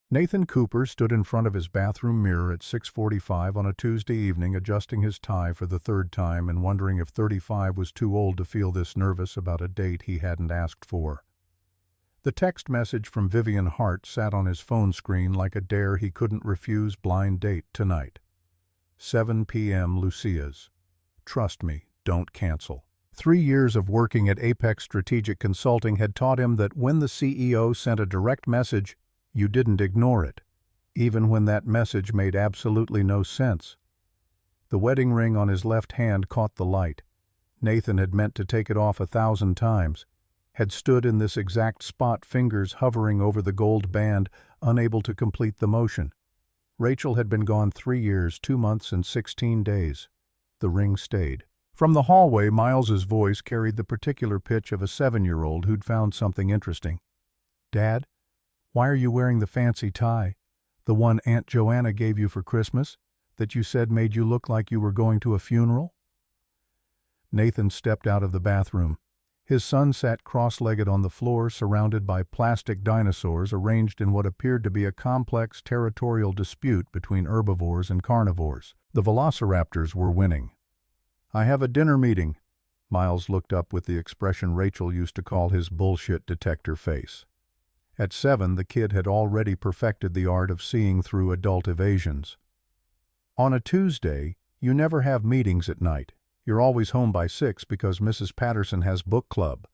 Nathan Cooper stood in front of his bathroom mirror at 6:45 on a Tuesday evening, adjusting his tie for the third time and wondering if 35 was too old to feel this nervous about a date he hadn't asked for. The text message from Vivienne Hart sat on his phone screen like a dare he couldn't refuse. Blind date tonight. 7 p.m. Lucia's. Trust me, don't cancel. 3 years of working at Apex Strategic Consulting had taught him that when the CEO sent a direct message, you didn't ignore it, even when that message made absolutely no sense. The wedding ring on his left hand caught the light. Nathan had meant to take it off 1,000 times, had stood in this exact spot, fingers hovering over the gold band, unable to complete the motion. Rachel had been gone 3 years, 2 months, and 16 days. The ring stayed. From the hallway, Miles's voice carried the particular pitch of a 7-year-old who'd found something interesting. "Dad, why are you wearing the fancy tie? The one Aunt Joanna gave you for Christmas, that you said made you look like you were going to a funeral?" Nathan stepped out of the bathroom. His son sat cross-legged on the floor, surrounded by plastic dinosaurs arranged in what appeared to be a complex territorial dispute between herbivores and carnivores. The velociraptors were winning. "I have a dinner meeting." Miles looked up with the expression Rachel used to call his bullshit detector face. At 7, the kid had already perfected the art of seeing through adult evasions. "On a Tuesday, you never have meetings at night. You're always home by 6 because Mrs. Patterson has book club.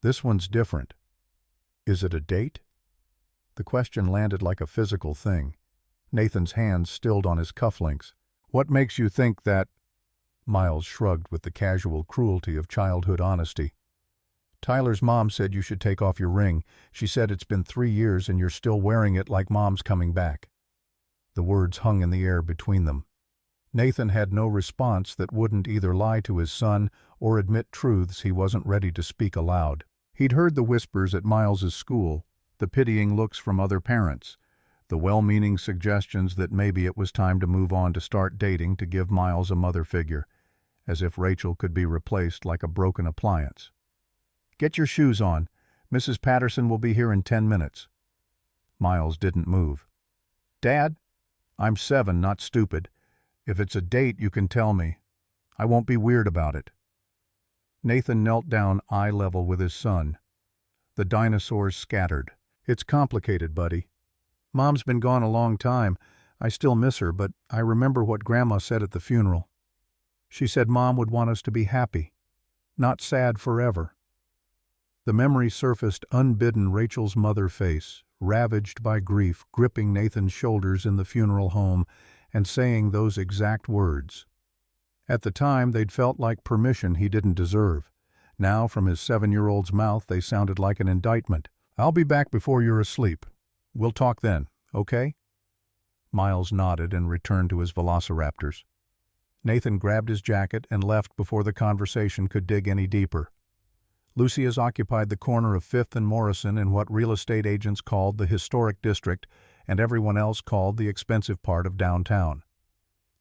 This one's different. Is it a date?" The question landed like a physical thing. Nathan's hands stilled on his cufflinks. "What makes you think that?" Miles shrugged with the casual cruelty of childhood honesty. "Tyler's mom said you should take off your ring. She said it's been 3 years and you're still wearing it like Mom's coming back." The words hung in the air between them. Nathan had no response that wouldn't either lie to his son or admit truths he wasn't ready to speak aloud. He'd heard the whispers at Miles's school, the pitying looks from other parents, the well-meaning suggestions that maybe it was time to move on to start dating to give Miles a mother figure, as if Rachel could be replaced like a broken appliance. "Get your shoes on. Mrs. Patterson will be here in 10 minutes. Miles didn't move. "Dad, I'm 7, not stupid. If it's a date, you can tell me. I won't be weird about it." Nathan knelt down eye level with his son. The dinosaurs scattered. "It's complicated, buddy. Mom's been gone a long time. I still miss her, but I remember what Grandma said at the funeral. She said Mom would want us to be happy, not sad forever." The memory surfaced unbidden. Rachel's mother face, ravaged by grief, gripping Nathan's shoulders in the funeral home and saying those exact words. At the time, they'd felt like permission he didn't deserve. Now, from his 7-year-old's mouth, they sounded like an indictment. "I'll be back before you're asleep. We'll talk then, okay?" Miles nodded and returned to his velociraptors. Nathan grabbed his jacket and left before the conversation could dig any deeper. Lucia's occupied the corner of 5th and Morrison in what real estate agents called the historic district and everyone else called the expensive part of downtown.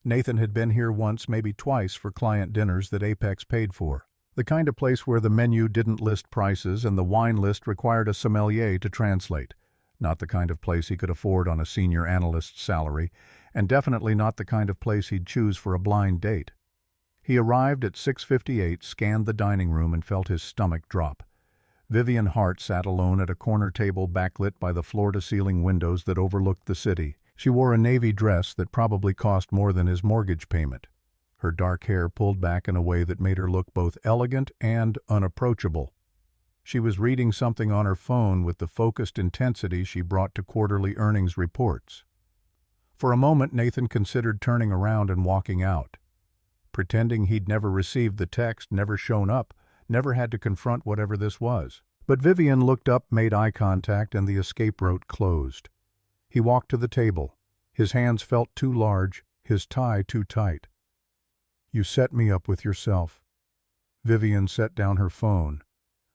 Nathan had been here once, maybe twice, for client dinners that Apex paid for. The kind of place where the menu didn't list prices and the wine list required a sommelier to translate. Not the kind of place he could afford on a senior analyst's salary, and definitely not the kind of place he'd choose for a blind date. He arrived at 6:58, scanned the dining room, and felt his stomach drop. Vivienne Hart sat alone at a corner table backlit by the floor-to-ceiling windows that overlooked the city. She wore a navy dress that probably cost more than his mortgage payment. Her dark hair pulled back in a way that made her look both elegant and unapproachable. She was reading something on her phone with the focused intensity she brought to quarterly earnings reports. For a moment, Nathan considered turning around and walking out. Pretending he'd never received the text, never shown up, never had to confront whatever this was. But Vivienne looked up, made eye contact, and the escape route closed. He walked to the table. His hands felt too large, his tie too tight. "You set me up with yourself." Vivienne set down her phone.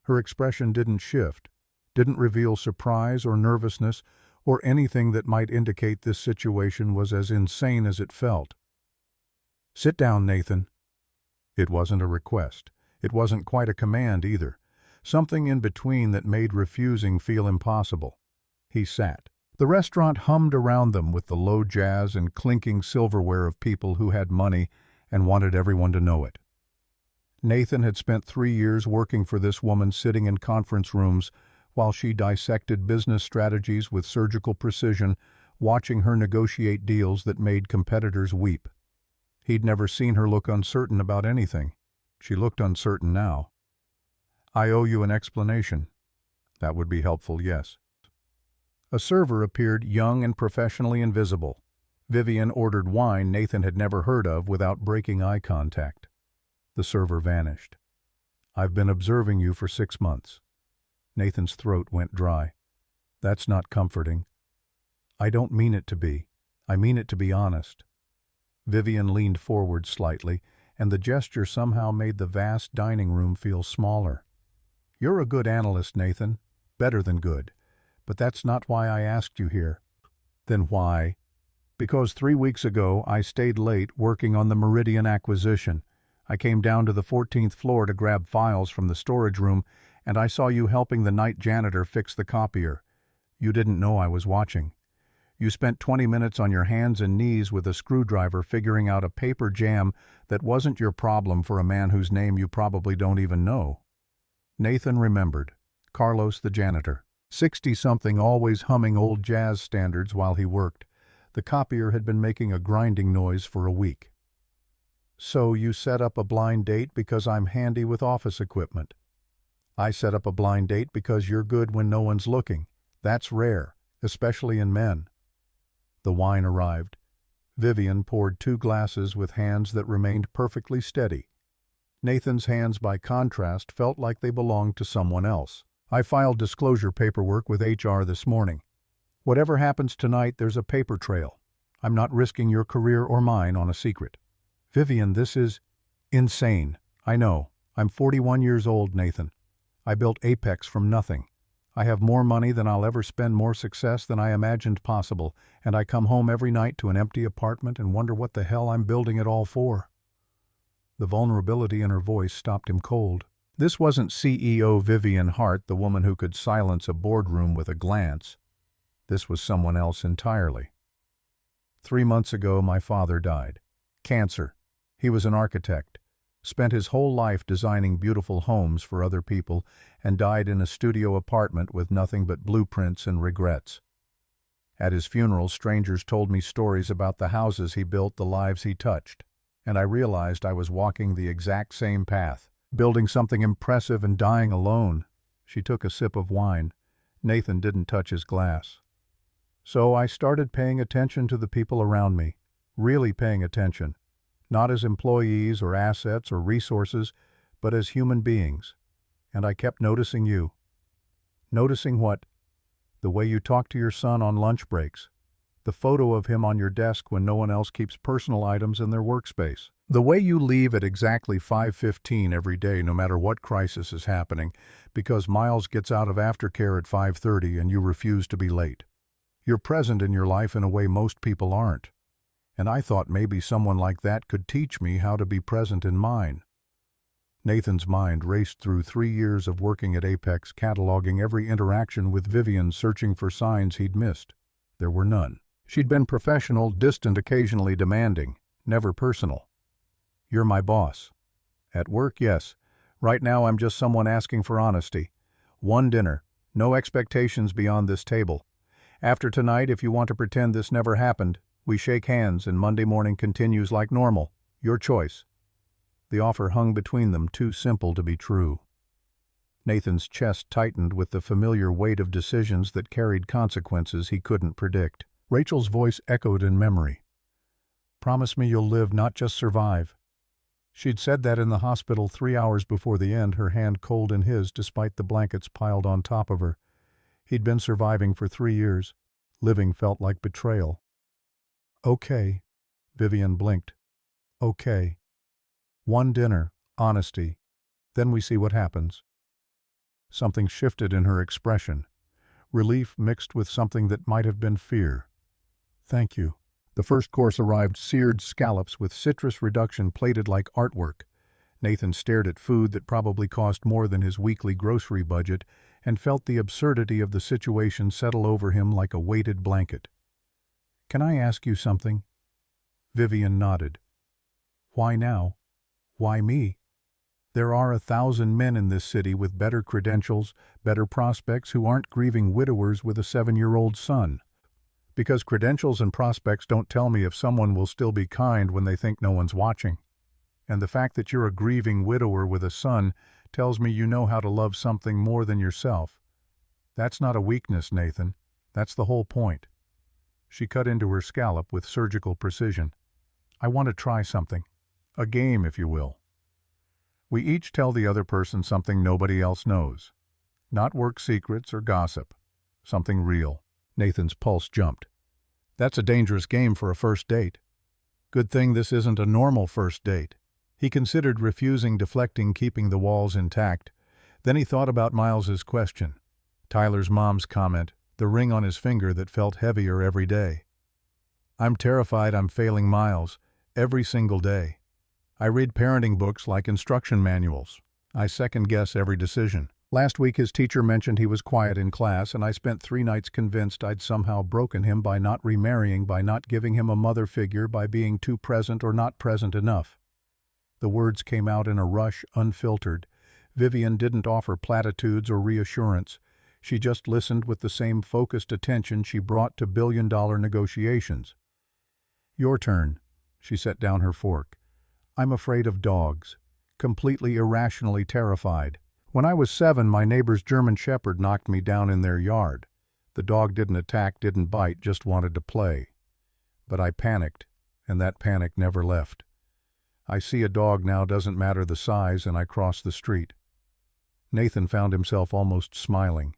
Her expression didn't shift, didn't reveal surprise or nervousness or anything that might indicate this situation was as insane as it felt. "Sit down, Nathan." It wasn't a request. It wasn't quite a command either. Something in between that made refusing feel impossible. He sat. The restaurant hummed around them with the low jazz and clinking silverware of people who had money and wanted everyone to know it. Nathan had spent 3 years working for this woman, sitting in conference rooms while she dissected business strategies with surgical precision, watching her negotiate deals that made competitors weep. He'd never seen her look uncertain about anything. She looked uncertain now. "I owe you an explanation." "That would be helpful, yes." A server appeared, young and professionally invisible. Vivienne ordered wine Nathan had never heard of without breaking eye contact. The server vanished. "I've been observing you for 6 months." Nathan's throat went dry. "That's not comforting." "I don't mean it to be. I mean it to be honest." Vivienne leaned forward slightly, and the gesture somehow made the vast dining room feel smaller. "You're a good analyst, Nathan. Better than good. But that's not why I asked you here." "Then why?" "Because 3 weeks ago I stayed late working on the Meridian acquisition. I came down to the 14th floor to grab files from the storage room, and I saw you helping the night janitor fix the copier. You didn't know I was watching. You spent 20 minutes on your hands and knees with a screwdriver figuring out a paper jam that wasn't your problem for a man whose name you probably don't even know." Nathan remembered. Carlos the janitor. 60-something, always humming old jazz standards while he worked. The copier had been making a grinding noise for a week. "So you set up a blind date because I'm handy with office equipment." "I set up a blind date because you're good when no one's looking. That's rare, especially in men." The wine arrived. Vivienne poured 2 glasses with hands that remained perfectly steady. Nathan's hands, by contrast, felt like they belonged to someone else. "I filed disclosure paperwork with HR this morning. Whatever happens tonight, there's a paper trail. I'm not risking your career or mine on a secret." "Vivienne, this is insane." "I know. I'm 41 years old, Nathan. I built Apex from nothing. I have more money than I'll ever spend, more success than I imagined possible, and I come home every night to an empty apartment and wonder what the hell I'm building it all for." The vulnerability in her voice stopped him cold. This wasn't CEO Vivienne Hart, the woman who could silence a boardroom with a glance. This was someone else entirely. 3 months ago, my father died. Cancer. He was an architect. Spent his whole life designing beautiful homes for other people, and died in a studio apartment with nothing but blueprints and regrets. At his funeral, strangers told me stories about the houses he built, the lives he touched, and I realized I was walking the exact same path, building something impressive and dying alone. She took a sip of wine. Nathan didn't touch his glass. "So I started paying attention to the people around me, really paying attention. Not as employees or assets or resources, but as human beings. And I kept noticing you." "Noticing what?" "The way you talk to your son on lunch breaks. The photo of him on your desk when no one else keeps personal items in their workspace. The way you leave at exactly 5:15 every day, no matter what crisis is happening, because Miles gets out of aftercare at 5:30 and you refuse to be late. You're present in your life in a way most people aren't. And I thought maybe someone like that could teach me how to be present in mine." Nathan's mind raced through 3 years of working at Apex, cataloging every interaction with Vivienne, searching for signs he'd missed. There were none. She'd been professional, distant, occasionally demanding, never personal. "You're my boss." "At work, yes. Right now I'm just someone asking for honesty. One dinner, no expectations beyond this table. After tonight, if you want to pretend this never happened, we shake hands and Monday morning continues like normal. Your choice." The offer hung between them, too simple to be true. Nathan's chest tightened with the familiar weight of decisions that carried consequences he couldn't predict. Rachel's voice echoed in memory. "Promise me you'll live, not just survive." She'd said that in the hospital 3 hours before the end, her hand cold in his despite the blankets piled on top of her. He'd been surviving for 3 years. Living felt like betrayal. "Okay." Vivienne blinked. "Okay. One dinner, honesty. Then we see what happens." Something shifted in her expression. Relief mixed with something that might have been fear. "Thank you." The first course arrived, seared scallops with citrus reduction plated like artwork. Nathan stared at food that probably cost more than his weekly grocery budget and felt the absurdity of the situation settle over him like a weighted blanket. "Can I ask you something?" Vivienne nodded. "Why now? Why me? There are 1,000 men in this city with better credentials, better prospects who aren't grieving widowers with a 7-year-old son. Because credentials and prospects don't tell me if someone will still be kind when they think no one's watching. And the fact that you're a grieving widower with a son tells me you know how to love something more than yourself. That's not a weakness, Nathan. That's the whole point." She cut into her scallop with surgical precision. "I want to try something. A game, if you will. We each tell the other person something nobody else knows. Not work secrets or gossip. Something real." Nathan's pulse jumped. "That's a dangerous game for a first date. Good thing this isn't a normal first date." He considered refusing, deflecting, keeping the walls intact. Then he thought about Miles's question, Tyler's mom's comment, the ring on his finger that felt heavier every day. "I'm terrified I'm failing Miles, every single day. I read parenting books like instruction manuals. I second-guess every decision. Last week his teacher mentioned he was quiet in class, and I spent 3 nights convinced I'd somehow broken him by not remarrying, by not giving him a mother figure, by being too present or not present enough." The words came out in a rush, unfiltered. Vivienne didn't offer platitudes or reassurance. She just listened with the same focused attention she brought to billion-dollar negotiations. "Your turn." She set down her fork. "I'm afraid of dogs. Completely irrationally terrified. When I was 7, my neighbor's German Shepherd knocked me down in their yard. The dog didn't attack, didn't bite, just wanted to play. But I panicked, and that panic never left. I see a dog now, doesn't matter the size, and I cross the street." Nathan found himself almost smiling.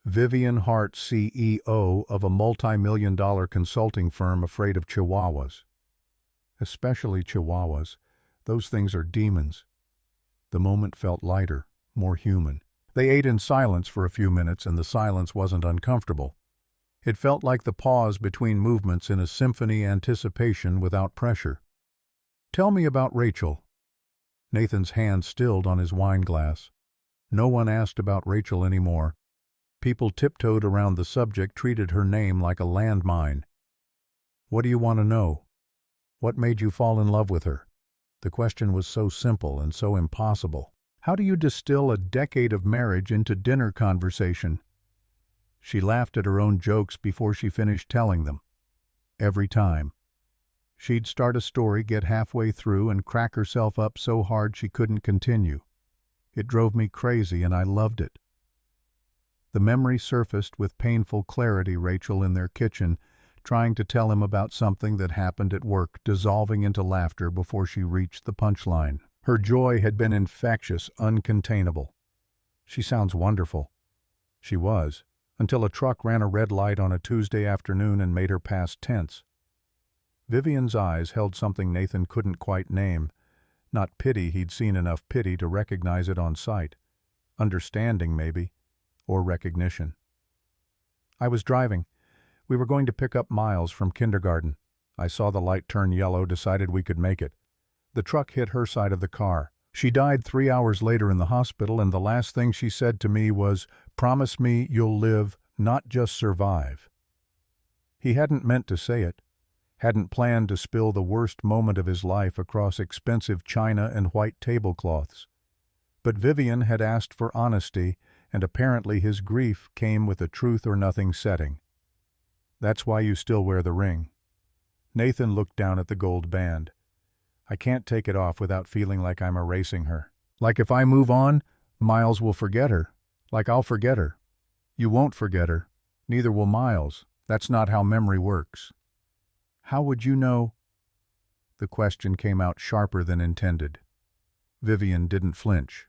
Vivienne Hart, CEO of a multi-million-dollar consulting firm, afraid of chihuahuas. Especially chihuahuas. Those things are demons. The moment felt lighter, more human. They ate in silence for a few minutes, and the silence wasn't uncomfortable. It felt like the pause between movements in a symphony, anticipation without pressure. "Tell me about Rachel." Nathan's hand stilled on his wine glass. No one asked about Rachel anymore. People tiptoed around the subject, treated her name like a landmine. "What do you want to know? What made you fall in love with her?" The question was so simple and so impossible. How do you distill a decade of marriage into dinner conversation? She laughed at her own jokes before she finished telling them. Every time. She'd start a story, get halfway through, and crack herself up so hard she couldn't continue. It drove me crazy, and I loved it. The memory surfaced with painful clarity. Rachel in their kitchen, trying to tell him about something that happened at work, dissolving into laughter before she reached the punchline. Her joy had been infectious, uncontainable. "She sounds wonderful." She was, until a truck ran a red light on a Tuesday afternoon and made her past tense. Vivienne's eyes held something Nathan couldn't quite name. Not pity, he'd seen enough pity to recognize it on sight. Understanding, maybe, or recognition. "I was driving. We were going to pick up Miles from kindergarten. I saw the light turn yellow, decided we could make it. The truck hit her side of the car. She died 3 hours later in the hospital, and the last thing she said to me was, 'Promise me you'll live, not just survive.'" He hadn't meant to say it, hadn't planned to spill the worst moment of his life across expensive china and white tablecloths. But Vivienne had asked for honesty, and apparently his grief came with a truth-or-nothing setting. "That's why you still wear the ring." Nathan looked down at the gold band. "I can't take it off without feeling like I'm erasing her. Like if I move on, Miles will forget her. Like I'll forget her. You won't forget her. Neither will Miles. That's not how memory works." "How would you know?" The question came out sharper than intended. Vivienne didn't flinch.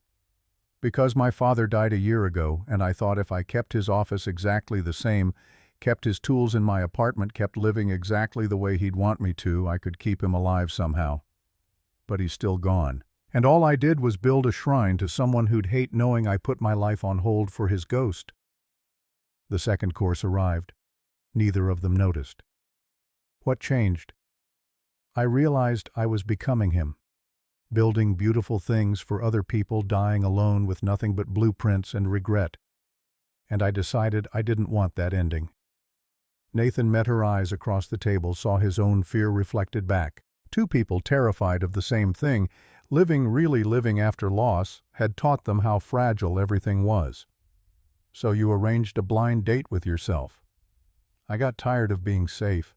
"Because my father died a year ago, and I thought if I kept his office exactly the same, kept his tools in my apartment, kept living exactly the way he'd want me to, I could keep him alive somehow. But he's still gone. And all I did was build a shrine to someone who'd hate knowing I put my life on hold for his ghost." The second course arrived. Neither of them noticed. "What changed?" "I realized I was becoming him. Building beautiful things for other people, dying alone with nothing but blueprints and regret. and I decided I didn't want that ending. Nathan met her eyes across the table, saw his own fear reflected back. Two people terrified of the same thing, really living after loss, had taught them how fragile everything was. So you arranged a blind date with yourself. I got tired of being safe.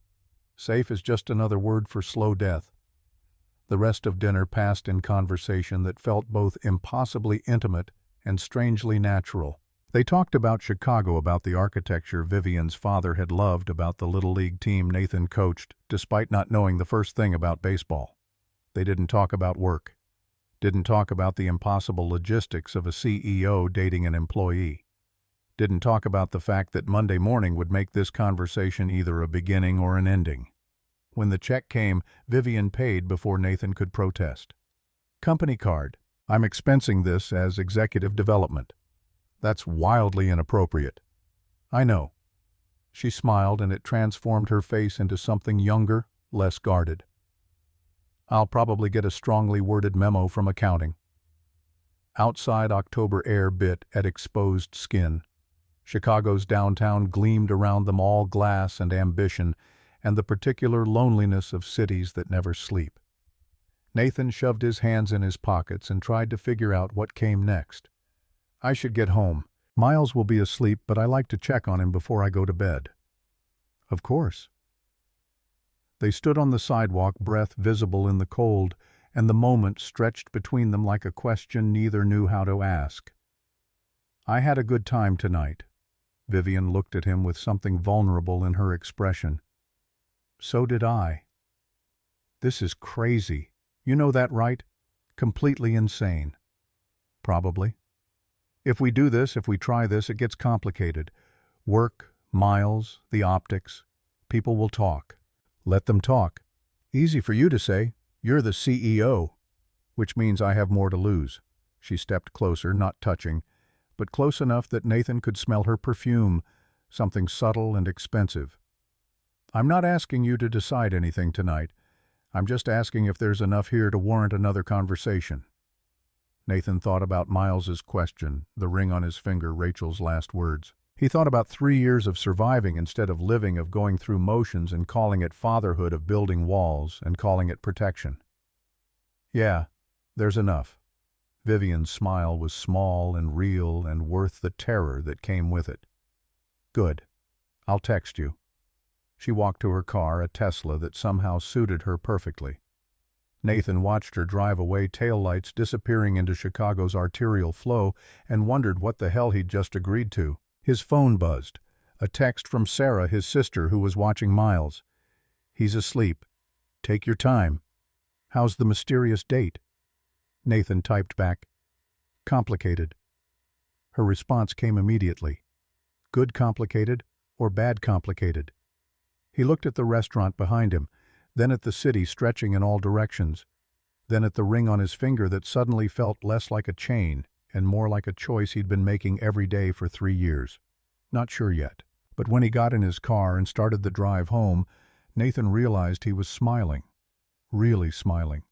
Safe is just another word for slow death. The rest of dinner passed in conversation that felt both impossibly intimate and strangely natural. They talked about Chicago, about the architecture Vivienne's father had loved, about the Little League team Nathan coached, despite not knowing the first thing about baseball. They didn't talk about work. Didn't talk about the impossible logistics of a CEO dating an employee. Didn't talk about the fact that Monday morning would make this conversation either a beginning or an ending. When the check came, Vivienne paid before Nathan could protest. Company card. I'm expensing this as executive development. That's wildly inappropriate. I know. She smiled, and it transformed her face into something younger, less guarded. I'll probably get a strongly worded memo from accounting. Outside, October air bit at exposed skin. Chicago's downtown gleamed around them, all glass and ambition, and the particular loneliness of cities that never sleep. Nathan shoved his hands in his pockets and tried to figure out what came next. I should get home. Miles will be asleep, but I like to check on him before I go to bed. Of course. They stood on the sidewalk, breath visible in the cold, and the moment stretched between them like a question neither knew how to ask. I had a good time tonight. Vivienne looked at him with something vulnerable in her expression. So did I. This is crazy. You know that, right? Completely insane. Probably. If we do this, if we try this, it gets complicated. Work, Miles, the optics. People will talk. Let them talk. Easy for you to say. You're the CEO. Which means I have more to lose. She stepped closer, not touching, but close enough that Nathan could smell her perfume, something subtle and expensive. I'm not asking you to decide anything tonight. I'm just asking if there's enough here to warrant another conversation. Nathan thought about Miles's question, the ring on his finger, Rachel's last words. He thought about 3 years of surviving instead of living, of going through motions and calling it fatherhood, of building walls and calling it protection. Yeah, there's enough. Vivienne's smile was small and real and worth the terror that came with it. Good. I'll text you. She walked to her car, a Tesla that somehow suited her perfectly. Nathan watched her drive away, taillights disappearing into Chicago's arterial flow, and wondered what the hell he'd just agreed to. His phone buzzed. A text from Sarah, his sister, who was watching Miles. He's asleep. Take your time. How's the mysterious date? Nathan typed back, complicated. Her response came immediately. Good complicated or bad complicated? He looked at the restaurant behind him, then at the city stretching in all directions, then at the ring on his finger that suddenly felt less like a chain and more like a choice he'd been making every day for 3 years. Not sure yet, but when he got in his car and started the drive home, Nathan realized he was smiling. Really smiling.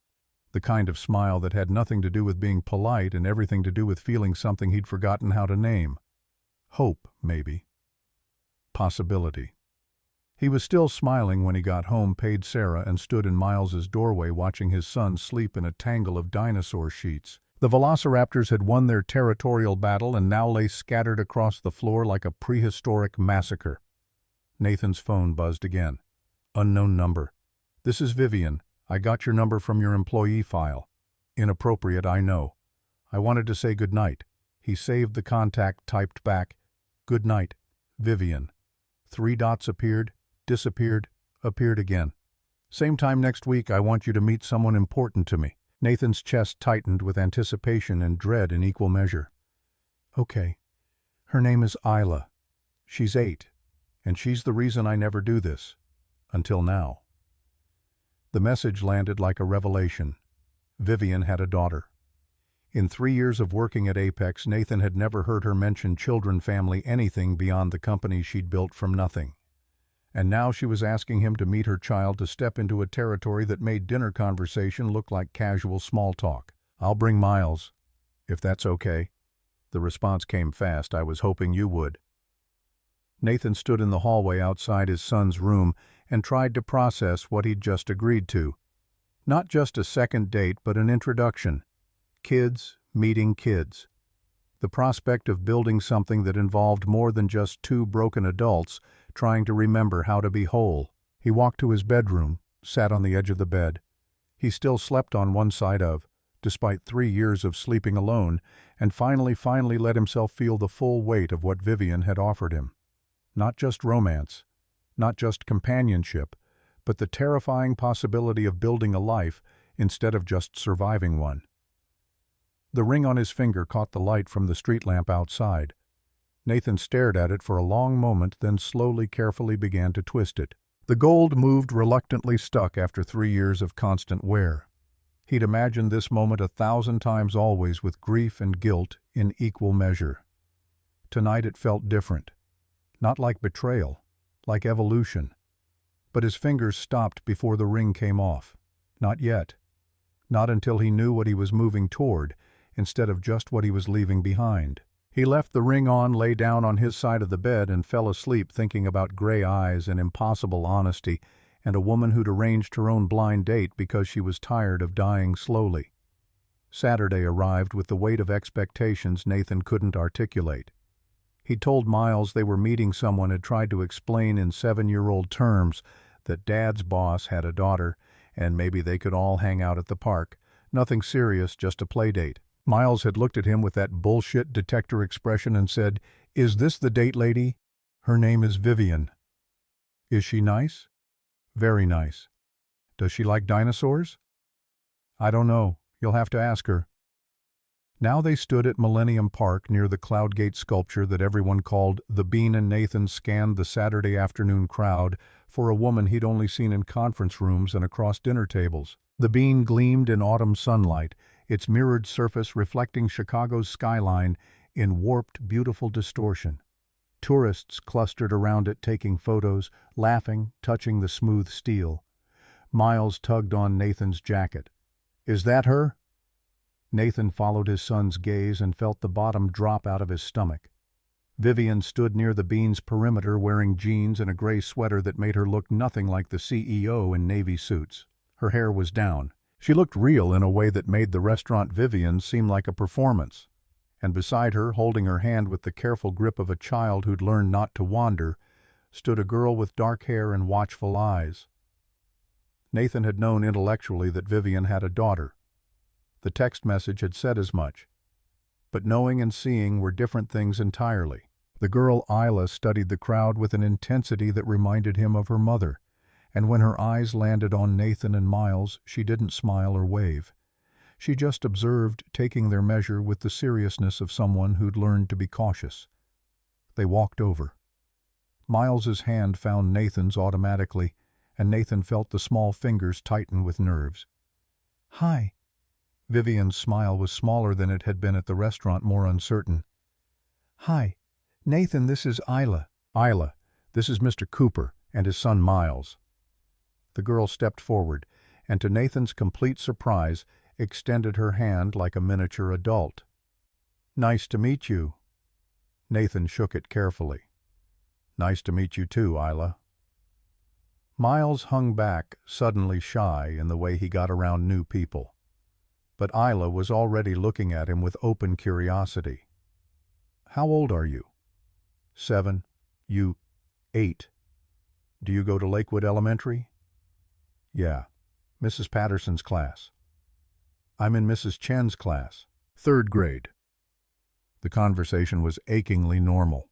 The kind of smile that had nothing to do with being polite and everything to do with feeling something he'd forgotten how to name. Hope, maybe. Possibility. He was still smiling when he got home, paid Sarah, and stood in Miles's doorway watching his son sleep in a tangle of dinosaur sheets. The velociraptors had won their territorial battle and now lay scattered across the floor like a prehistoric massacre. Nathan's phone buzzed again. Unknown number. This is Vivienne. I got your number from your employee file. Inappropriate, I know. I wanted to say good night. He saved the contact, typed back, good night, Vivienne. 3 dots appeared, disappeared, appeared again. Same time next week, I want you to meet someone important to me. Nathan's chest tightened with anticipation and dread in equal measure. Okay. Her name is Isla. She's 8, and she's the reason I never do this. Until now. The message landed like a revelation. Vivienne had a daughter. In 3 years of working at Apex, Nathan had never heard her mention children, family, anything beyond the company she'd built from nothing. And now she was asking him to meet her child, to step into a territory that made dinner conversation look like casual small talk. I'll bring Miles, if that's okay. The response came fast. I was hoping you would. Nathan stood in the hallway outside his son's room and tried to process what he'd just agreed to. Not just a second date, but an introduction. Kids meeting kids. The prospect of building something that involved more than just two broken adults trying to remember how to be whole. He walked to his bedroom, sat on the edge of the bed. He still slept on one side of, despite 3 years of sleeping alone, and finally let himself feel the full weight of what Vivienne had offered him. Not just romance, not just companionship, but the terrifying possibility of building a life instead of just surviving one. The ring on his finger caught the light from the street lamp outside. Nathan stared at it for a long moment, then slowly, carefully began to twist it. The gold moved reluctantly, stuck after 3 years of constant wear. He'd imagined this moment 1,000 times, always with grief and guilt in equal measure. Tonight it felt different. Not like betrayal, like evolution. But his fingers stopped before the ring came off. Not yet. Not until he knew what he was moving toward, instead of just what he was leaving behind. He left the ring on, lay down on his side of the bed, and fell asleep thinking about gray eyes and impossible honesty, and a woman who'd arranged her own blind date because she was tired of dying slowly. Saturday arrived with the weight of expectations Nathan couldn't articulate. He'd told Miles they were meeting someone, had tried to explain in 7-year-old terms that Dad's boss had a daughter, and maybe they could all hang out at the park. Nothing serious, just a play date. Miles had looked at him with that bullshit detector expression and said, "Is this the date lady? Her name is Vivienne." "Is she nice?" "Very nice." "Does she like dinosaurs?" "I don't know. You'll have to ask her." Now they stood at Millennium Park near the Cloudgate sculpture that everyone called the Bean, and Nathan scanned the Saturday afternoon crowd for a woman he'd only seen in conference rooms and across dinner tables. The Bean gleamed in autumn sunlight, its mirrored surface reflecting Chicago's skyline in warped, beautiful distortion. Tourists clustered around it, taking photos, laughing, touching the smooth steel. Miles tugged on Nathan's jacket. "Is that her?" Nathan followed his son's gaze and felt the bottom drop out of his stomach. Vivienne stood near the Bean's perimeter, wearing jeans and a gray sweater that made her look nothing like the CEO in navy suits. Her hair was down. She looked real in a way that made the restaurant Vivienne seem like a performance. And beside her, holding her hand with the careful grip of a child who'd learned not to wander, stood a girl with dark hair and watchful eyes. Nathan had known intellectually that Vivienne had a daughter. The text message had said as much. But knowing and seeing were different things entirely. The girl Isla studied the crowd with an intensity that reminded him of her mother, and when her eyes landed on Nathan and Miles, she didn't smile or wave. She just observed, taking their measure with the seriousness of someone who'd learned to be cautious. They walked over. Miles's hand found Nathan's automatically, and Nathan felt the small fingers tighten with nerves. "Hi." Vivienne's smile was smaller than it had been at the restaurant, more uncertain. "Hi. Nathan, this is Isla." "Isla, this is Mr. Cooper and his son Miles." The girl stepped forward, and to Nathan's complete surprise, extended her hand like a miniature adult. "Nice to meet you." Nathan shook it carefully. "Nice to meet you too, Isla." Miles hung back, suddenly shy in the way he got around new people. But Isla was already looking at him with open curiosity. "How old are you?" 7. "You 8. Do you go to Lakewood Elementary?" "Yeah. Mrs. Patterson's class." "I'm in Mrs. Chen's class. 3rd grade." The conversation was achingly normal.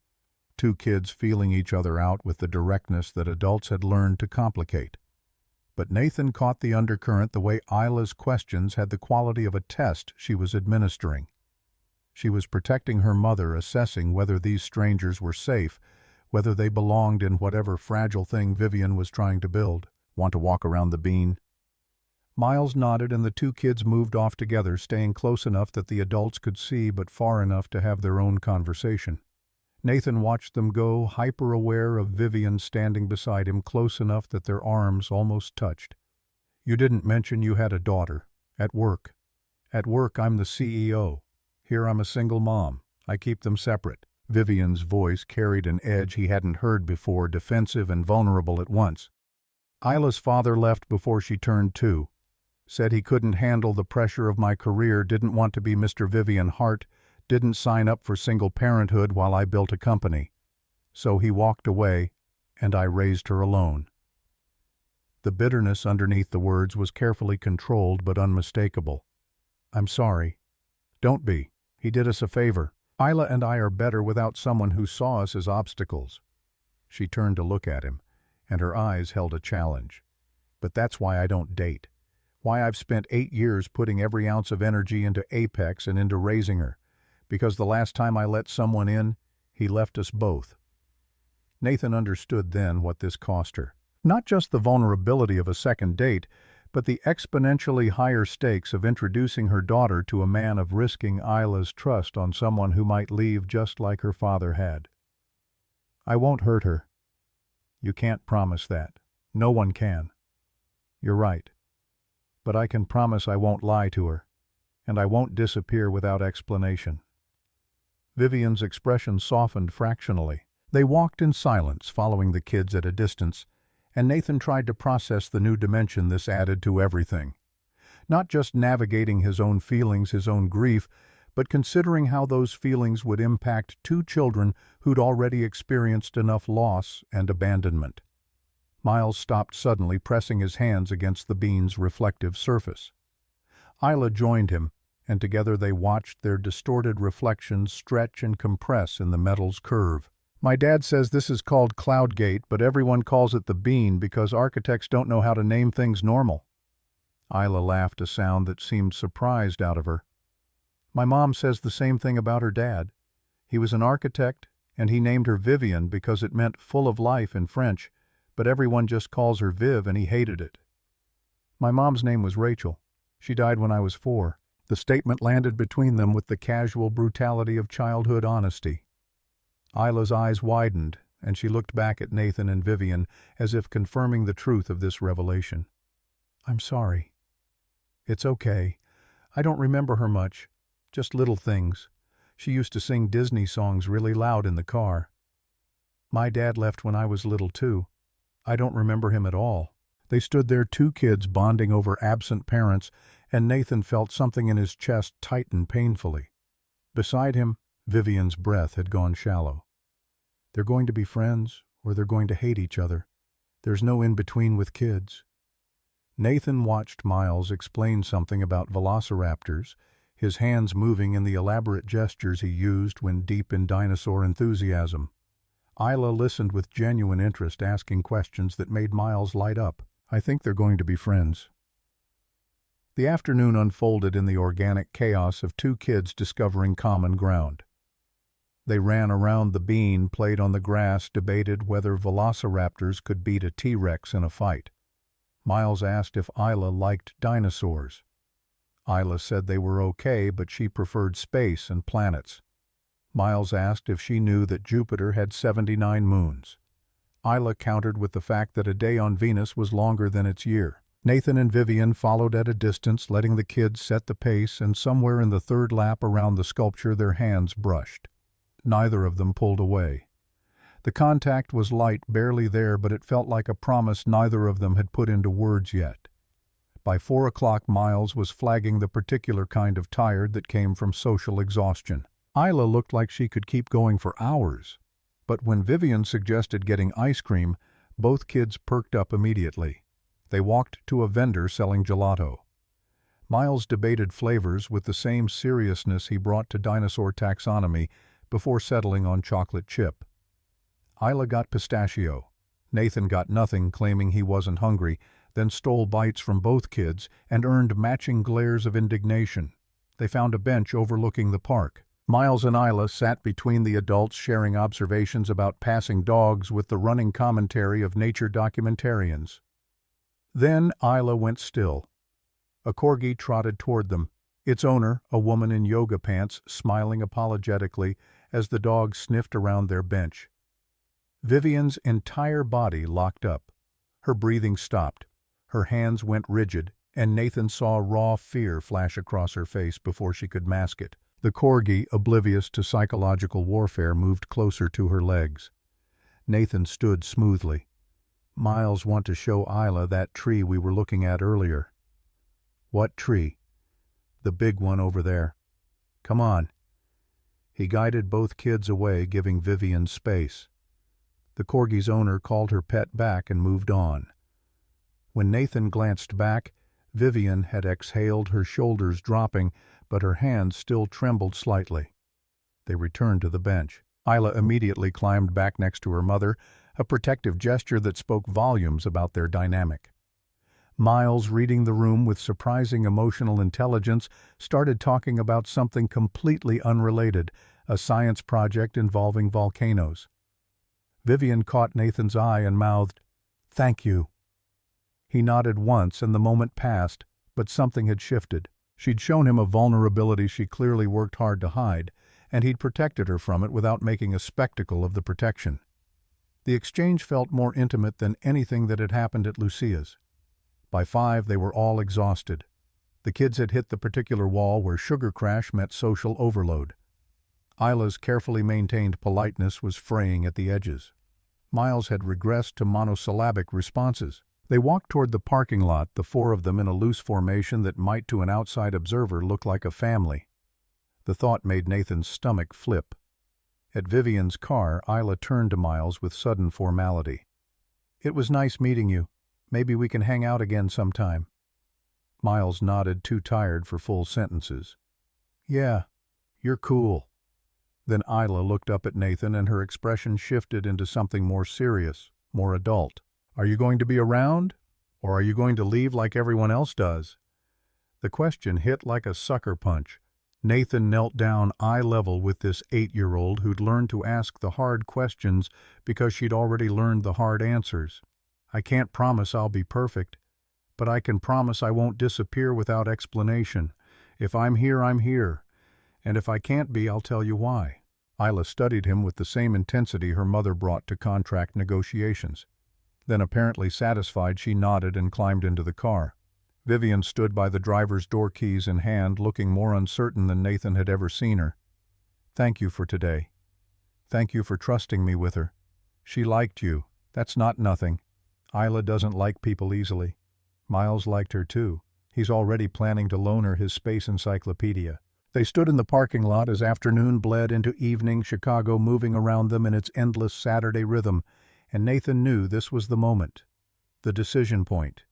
Two kids feeling each other out with the directness that adults had learned to complicate. But Nathan caught the undercurrent, the way Isla's questions had the quality of a test she was administering. She was protecting her mother, assessing whether these strangers were safe, whether they belonged in whatever fragile thing Vivienne was trying to build. "Want to walk around the Bean?" Miles nodded, and the two kids moved off together, staying close enough that the adults could see but far enough to have their own conversation. Nathan watched them go, hyper-aware of Vivienne standing beside him, close enough that their arms almost touched. "You didn't mention you had a daughter. At work." "At work I'm the CEO. Here I'm a single mom. I keep them separate." Vivienne's voice carried an edge he hadn't heard before, defensive and vulnerable at once. Isla's father left before she turned 2. Said he couldn't handle the pressure of my career, didn't want to be Mr. Vivienne Hart, didn't sign up for single parenthood while I built a company. So he walked away, and I raised her alone. The bitterness underneath the words was carefully controlled but unmistakable. I'm sorry. Don't be. He did us a favor. Isla and I are better without someone who saw us as obstacles. She turned to look at him, and her eyes held a challenge. But that's why I don't date. Why I've spent 8 years putting every ounce of energy into Apex and into raising her. Because the last time I let someone in, he left us both. Nathan understood then what this cost her. Not just the vulnerability of a second date, but the exponentially higher stakes of introducing her daughter to a man, of risking Isla's trust on someone who might leave just like her father had. I won't hurt her. You can't promise that. No one can. You're right. But I can promise I won't lie to her, and I won't disappear without explanation. Vivienne's expression softened fractionally. They walked in silence, following the kids at a distance, and Nathan tried to process the new dimension this added to everything. Not just navigating his own feelings, his own grief, but considering how those feelings would impact 2 children who'd already experienced enough loss and abandonment. Miles stopped suddenly, pressing his hands against the bean's reflective surface. Isla joined him, and together they watched their distorted reflections stretch and compress in the metal's curve. My dad says this is called Cloudgate, but everyone calls it the bean because architects don't know how to name things normal. Isla laughed, a sound that seemed surprised out of her. My mom says the same thing about her dad. He was an architect, and he named her Vivienne because it meant full of life in French, but everyone just calls her Viv, and he hated it. My mom's name was Rachel. She died when I was 4. The statement landed between them with the casual brutality of childhood honesty. Isla's eyes widened, and she looked back at Nathan and Vivienne as if confirming the truth of this revelation. I'm sorry. It's okay. I don't remember her much. Just little things. She used to sing Disney songs really loud in the car. My dad left when I was little too. I don't remember him at all. They stood there, 2 kids bonding over absent parents, and Nathan felt something in his chest tighten painfully. Beside him, Vivienne's breath had gone shallow. They're going to be friends, or they're going to hate each other. There's no in-between with kids. Nathan watched Miles explain something about velociraptors, his hands moving in the elaborate gestures he used when deep in dinosaur enthusiasm. Isla listened with genuine interest, asking questions that made Miles light up. I think they're going to be friends. The afternoon unfolded in the organic chaos of 2 kids discovering common ground. They ran around the bean, played on the grass, debated whether velociraptors could beat a T-Rex in a fight. Miles asked if Isla liked dinosaurs. Isla said they were okay, but she preferred space and planets. Miles asked if she knew that Jupiter had 79 moons. Isla countered with the fact that a day on Venus was longer than its year. Nathan and Vivienne followed at a distance, letting the kids set the pace, and somewhere in the 3rd lap around the sculpture their hands brushed. Neither of them pulled away. The contact was light, barely there, but it felt like a promise neither of them had put into words yet. By 4 o'clock, Miles was flagging the particular kind of tired that came from social exhaustion. Isla looked like she could keep going for hours, but when Vivienne suggested getting ice cream, both kids perked up immediately. They walked to a vendor selling gelato. Miles debated flavors with the same seriousness he brought to dinosaur taxonomy before settling on chocolate chip. Isla got pistachio. Nathan got nothing, claiming he wasn't hungry, then stole bites from both kids and earned matching glares of indignation. They found a bench overlooking the park. Miles and Isla sat between the adults, sharing observations about passing dogs with the running commentary of nature documentarians. Then Isla went still. A corgi trotted toward them, its owner, a woman in yoga pants, smiling apologetically as the dog sniffed around their bench. Vivienne's entire body locked up. Her breathing stopped. Her hands went rigid, and Nathan saw raw fear flash across her face before she could mask it. The corgi, oblivious to psychological warfare, moved closer to her legs. Nathan stood smoothly. "Miles want to show Isla that tree we were looking at earlier." "What tree?" "The big one over there. Come on." He guided both kids away, giving Vivienne space. The corgi's owner called her pet back and moved on. When Nathan glanced back, Vivienne had exhaled, her shoulders dropping, but her hands still trembled slightly. They returned to the bench. Isla immediately climbed back next to her mother, a protective gesture that spoke volumes about their dynamic. Miles, reading the room with surprising emotional intelligence, started talking about something completely unrelated, a science project involving volcanoes. Vivienne caught Nathan's eye and mouthed, "Thank you." He nodded once and the moment passed, but something had shifted. She'd shown him a vulnerability she clearly worked hard to hide, and he'd protected her from it without making a spectacle of the protection. The exchange felt more intimate than anything that had happened at Lucia's. By 5, they were all exhausted. The kids had hit the particular wall where sugar crash met social overload. Isla's carefully maintained politeness was fraying at the edges. Miles had regressed to monosyllabic responses. They walked toward the parking lot, the 4 of them in a loose formation that might to an outside observer look like a family. The thought made Nathan's stomach flip. At Vivienne's car, Isla turned to Miles with sudden formality. "It was nice meeting you. Maybe we can hang out again sometime." Miles nodded, too tired for full sentences. "Yeah, you're cool." Then Isla looked up at Nathan and her expression shifted into something more serious, more adult. "Are you going to be around? Or are you going to leave like everyone else does?" The question hit like a sucker punch. Nathan knelt down eye level with this 8-year-old who'd learned to ask the hard questions because she'd already learned the hard answers. "I can't promise I'll be perfect, but I can promise I won't disappear without explanation. If I'm here, I'm here. And if I can't be, I'll tell you why." Isla studied him with the same intensity her mother brought to contract negotiations. Then, apparently satisfied, she nodded and climbed into the car. Vivienne stood by the driver's door, keys in hand, looking more uncertain than Nathan had ever seen her. "Thank you for today. Thank you for trusting me with her. She liked you. That's not nothing. Isla doesn't like people easily. Miles liked her too. He's already planning to loan her his space encyclopedia." They stood in the parking lot as afternoon bled into evening, Chicago moving around them in its endless Saturday rhythm, and Nathan knew this was the moment, the decision point.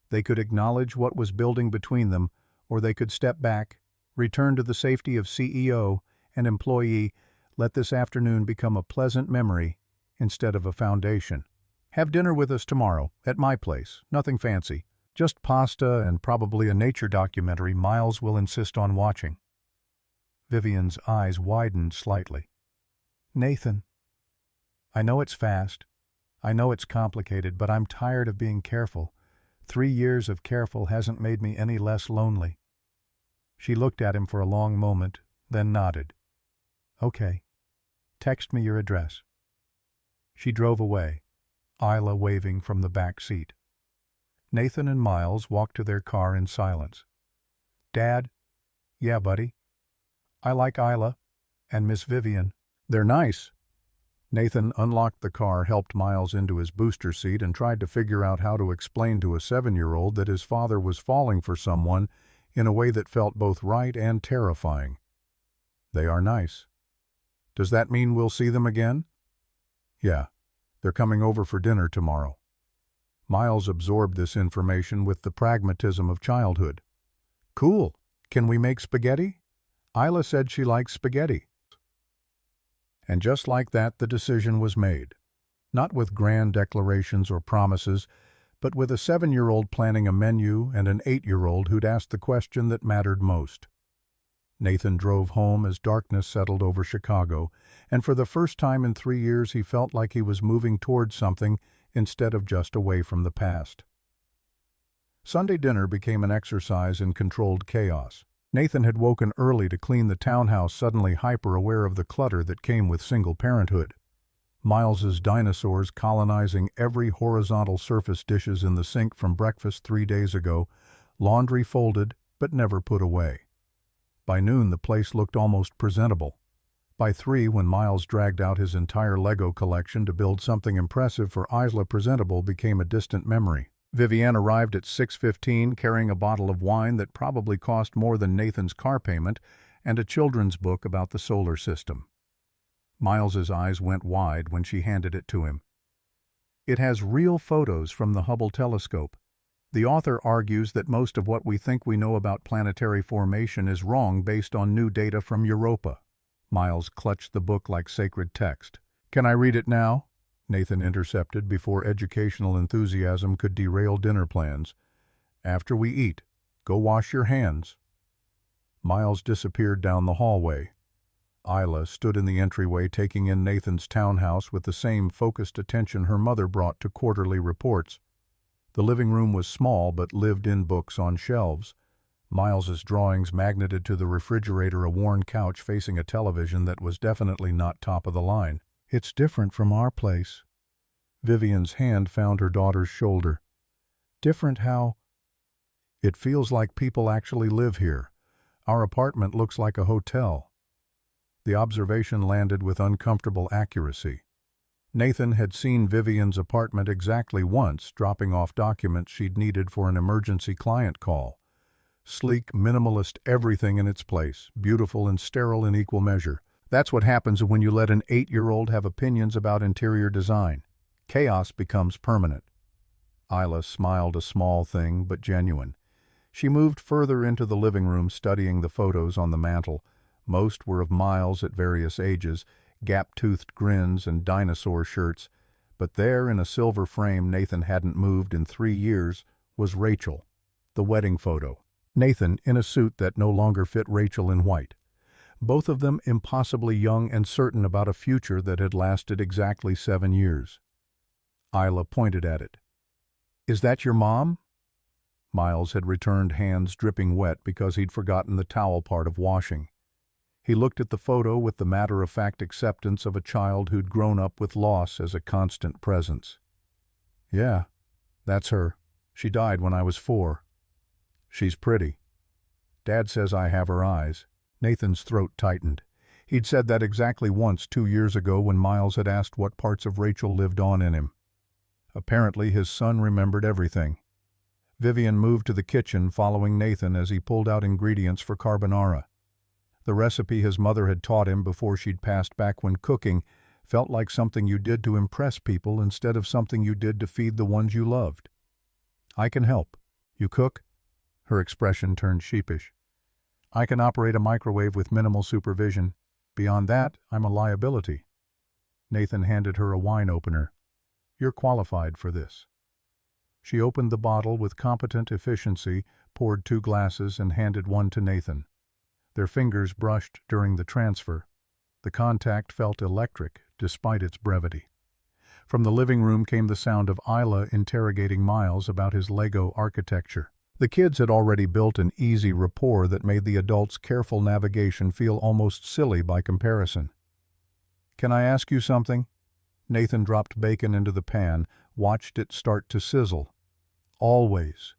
They could acknowledge what was building between them, or they could step back, return to the safety of CEO and employee, let this afternoon become a pleasant memory instead of a foundation. "Have dinner with us tomorrow, at my place, nothing fancy. Just pasta and probably a nature documentary Miles will insist on watching." Vivienne's eyes widened slightly. "Nathan, I know it's fast. I know it's complicated, but I'm tired of being careful. 3 years of careful hasn't made me any less lonely." She looked at him for a long moment, then nodded. "Okay. Text me your address." She drove away, Isla waving from the back seat. Nathan and Miles walked to their car in silence. "Dad?" "Yeah, buddy?" "I like Isla and Miss Vivienne. They're nice." Nathan unlocked the car, helped Miles into his booster seat, and tried to figure out how to explain to a 7-year-old that his father was falling for someone in a way that felt both right and terrifying. "They are nice. Does that mean we'll see them again?" "Yeah, they're coming over for dinner tomorrow." Miles absorbed this information with the pragmatism of childhood. "Cool. Can we make spaghetti? Isla said she likes spaghetti." And just like that, the decision was made. Not with grand declarations or promises, but with a 7-year-old planning a menu and an 8-year-old who'd asked the question that mattered most. Nathan drove home as darkness settled over Chicago, and for the first time in 3 years he felt like he was moving towards something instead of just away from the past. Sunday dinner became an exercise in controlled chaos. Nathan had woken early to clean the townhouse, suddenly hyper-aware of the clutter that came with single parenthood. Miles's dinosaurs colonizing every horizontal surface, dishes in the sink from breakfast 3 days ago, laundry folded but never put away. By noon, the place looked almost presentable. By 3, when Miles dragged out his entire Lego collection to build something impressive for Isla, presentable became a distant memory. Vivienne arrived at 6:15 carrying a bottle of wine that probably cost more than Nathan's car payment and a children's book about the solar system. Miles's eyes went wide when she handed it to him. It has real photos from the Hubble telescope. The author argues that most of what we think we know about planetary formation is wrong based on new data from Europa. Miles clutched the book like sacred text. "Can I read it now?" Nathan intercepted before educational enthusiasm could derail dinner plans. "After we eat. Go wash your hands." Miles disappeared down the hallway. Isla stood in the entryway taking in Nathan's townhouse with the same focused attention her mother brought to quarterly reports. The living room was small but lived-in books on shelves. Miles's drawings magneted to the refrigerator, a worn couch facing a television that was definitely not top of the line. "It's different from our place." Vivienne's hand found her daughter's shoulder. "Different how?" "It feels like people actually live here. Our apartment looks like a hotel." The observation landed with uncomfortable accuracy. Nathan had seen Vivienne's apartment exactly once, dropping off documents she'd needed for an emergency client call. Sleek, minimalist, everything in its place, beautiful and sterile in equal measure. That's what happens when you let an 8-year-old have opinions about interior design. Chaos becomes permanent. Isla smiled, a small thing, but genuine. She moved further into the living room, studying the photos on the mantel. Most were of Miles at various ages, gap-toothed grins and dinosaur shirts. But there, in a silver frame Nathan hadn't moved in 3 years, was Rachel, the wedding photo. Nathan in a suit that no longer fit Rachel in white. Both of them impossibly young and certain about a future that had lasted exactly 7 years. Isla pointed at it. "Is that your mom?" Miles had returned, hands dripping wet because he'd forgotten the towel part of washing. He looked at the photo with the matter-of-fact acceptance of a child who'd grown up with loss as a constant presence. "Yeah, that's her. She died when I was 4. She's pretty. Dad says I have her eyes." Nathan's throat tightened. He'd said that exactly once 2 years ago when Miles had asked what parts of Rachel lived on in him. Apparently his son remembered everything. Vivienne moved to the kitchen, following Nathan as he pulled out ingredients for carbonara. The recipe his mother had taught him before she'd passed back when cooking felt like something you did to impress people instead of something you did to feed the ones you loved. "I can help. You cook?" Her expression turned sheepish. "I can operate a microwave with minimal supervision. Beyond that, I'm a liability." Nathan handed her a wine opener. "You're qualified for this." She opened the bottle with competent efficiency, poured 2 glasses, and handed one to Nathan. Their fingers brushed during the transfer. The contact felt electric, despite its brevity. From the living room came the sound of Isla interrogating Miles about his Lego architecture. The kids had already built an easy rapport that made the adults' careful navigation feel almost silly by comparison. "Can I ask you something?" Nathan dropped bacon into the pan, watched it start to sizzle. "Always."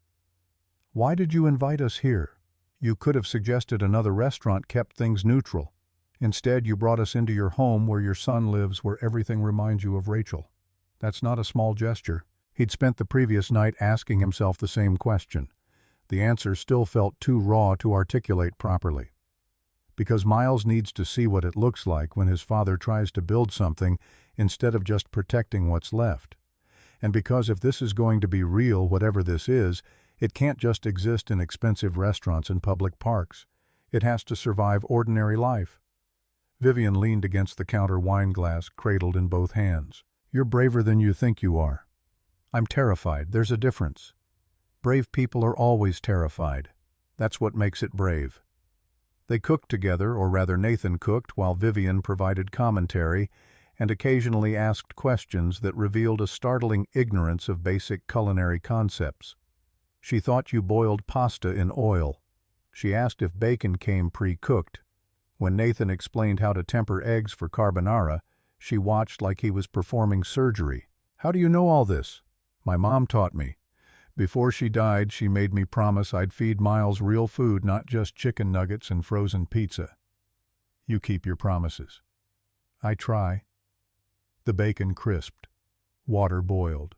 "Why did you invite us here? You could have suggested another restaurant, kept things neutral. Instead, you brought us into your home where your son lives, where everything reminds you of Rachel. That's not a small gesture." He'd spent the previous night asking himself the same question. The answer still felt too raw to articulate properly. Because Miles needs to see what it looks like when his father tries to build something instead of just protecting what's left. And because if this is going to be real, whatever this is, it can't just exist in expensive restaurants and public parks. It has to survive ordinary life. Vivienne leaned against the counter, wine glass cradled in both hands. "You're braver than you think you are." "I'm terrified. There's a difference. Brave people are always terrified. That's what makes it brave." They cooked together, or rather Nathan cooked, while Vivienne provided commentary and occasionally asked questions that revealed a startling ignorance of basic culinary concepts. She thought you boiled pasta in oil. She asked if bacon came pre-cooked. When Nathan explained how to temper eggs for carbonara, she watched like he was performing surgery. "How do you know all this?" "My mom taught me." Before she died, she made me promise I'd feed Miles real food, not just chicken nuggets and frozen pizza. You keep your promises. I try. The bacon crisped. Water boiled.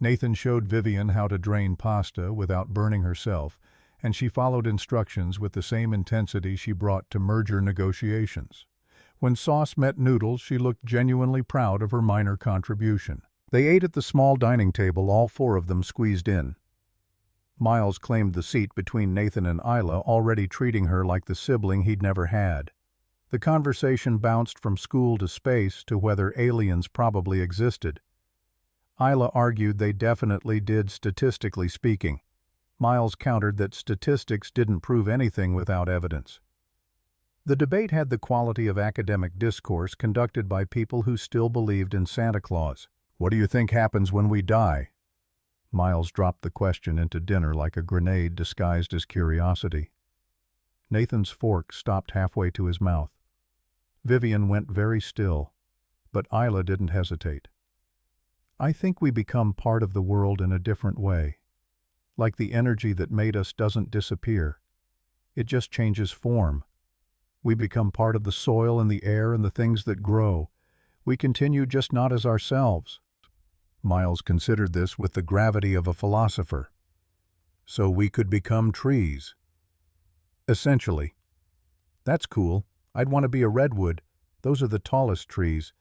Nathan showed Vivienne how to drain pasta without burning herself, and she followed instructions with the same intensity she brought to merger negotiations. When sauce met noodles, she looked genuinely proud of her minor contribution. They ate at the small dining table, all four of them squeezed in. Miles claimed the seat between Nathan and Isla, already treating her like the sibling he'd never had. The conversation bounced from school to space to whether aliens probably existed. Isla argued they definitely did, statistically speaking. Miles countered that statistics didn't prove anything without evidence. The debate had the quality of academic discourse conducted by people who still believed in Santa Claus. What do you think happens when we die? Miles dropped the question into dinner like a grenade disguised as curiosity. Nathan's fork stopped halfway to his mouth. Vivienne went very still, but Isla didn't hesitate. I think we become part of the world in a different way. Like the energy that made us doesn't disappear. It just changes form. We become part of the soil and the air and the things that grow. We continue, just not as ourselves. Miles considered this with the gravity of a philosopher. So we could become trees. Essentially. That's cool. I'd want to be a redwood. Those are the tallest trees.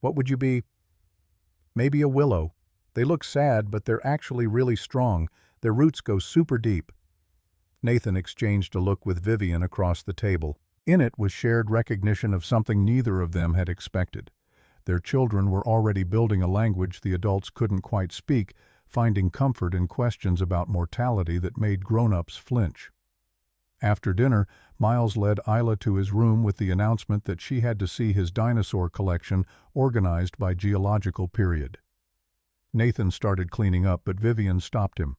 What would you be? Maybe a willow. They look sad, but they're actually really strong. Their roots go super deep. Nathan exchanged a look with Vivienne across the table. In it was shared recognition of something neither of them had expected. Their children were already building a language the adults couldn't quite speak, finding comfort in questions about mortality that made grown-ups flinch. After dinner, Miles led Isla to his room with the announcement that she had to see his dinosaur collection organized by geological period. Nathan started cleaning up, but Vivienne stopped him.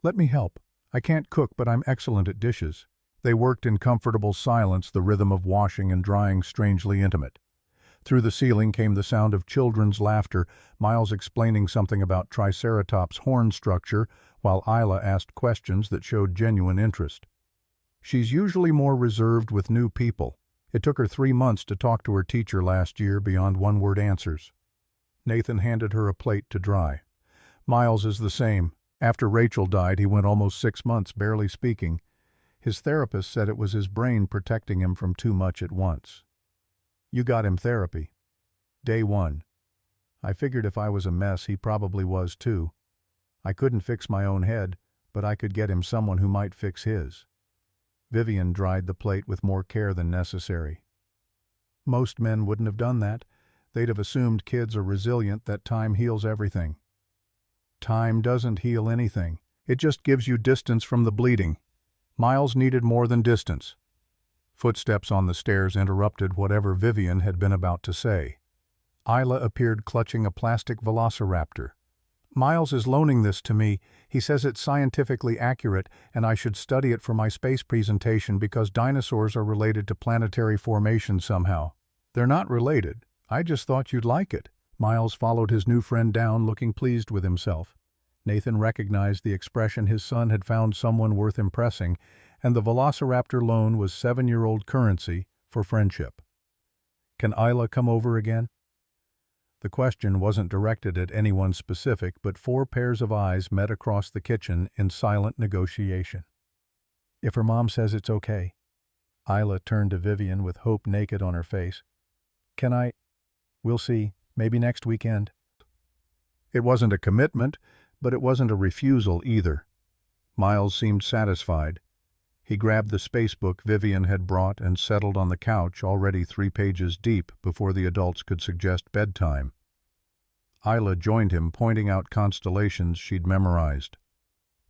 Let me help. I can't cook, but I'm excellent at dishes. They worked in comfortable silence, the rhythm of washing and drying strangely intimate. Through the ceiling came the sound of children's laughter, Miles explaining something about Triceratops' horn structure, while Isla asked questions that showed genuine interest. She's usually more reserved with new people. It took her 3 months to talk to her teacher last year beyond one-word answers. Nathan handed her a plate to dry. Miles is the same. After Rachel died, he went almost 6 months barely speaking. His therapist said it was his brain protecting him from too much at once. You got him therapy. Day 1. I figured if I was a mess, he probably was too. I couldn't fix my own head, but I could get him someone who might fix his. Vivienne dried the plate with more care than necessary. Most men wouldn't have done that. They'd have assumed kids are resilient, that time heals everything. Time doesn't heal anything. It just gives you distance from the bleeding. Miles needed more than distance. Footsteps on the stairs interrupted whatever Vivienne had been about to say. Isla appeared clutching a plastic velociraptor. Miles is loaning this to me. He says it's scientifically accurate and I should study it for my space presentation because dinosaurs are related to planetary formation somehow. They're not related. I just thought you'd like it. Miles followed his new friend down, looking pleased with himself. Nathan recognized the expression his son had found someone worth impressing, and the velociraptor loan was 7-year-old currency for friendship. Can Isla come over again? The question wasn't directed at anyone specific, but 4 pairs of eyes met across the kitchen in silent negotiation. If her mom says it's okay. Isla turned to Vivienne with hope naked on her face. Can I? We'll see. Maybe next weekend. It wasn't a commitment, but it wasn't a refusal either. Miles seemed satisfied. He grabbed the spacebook Vivienne had brought and settled on the couch, already 3 pages deep, before the adults could suggest bedtime. Isla joined him, pointing out constellations she'd memorized.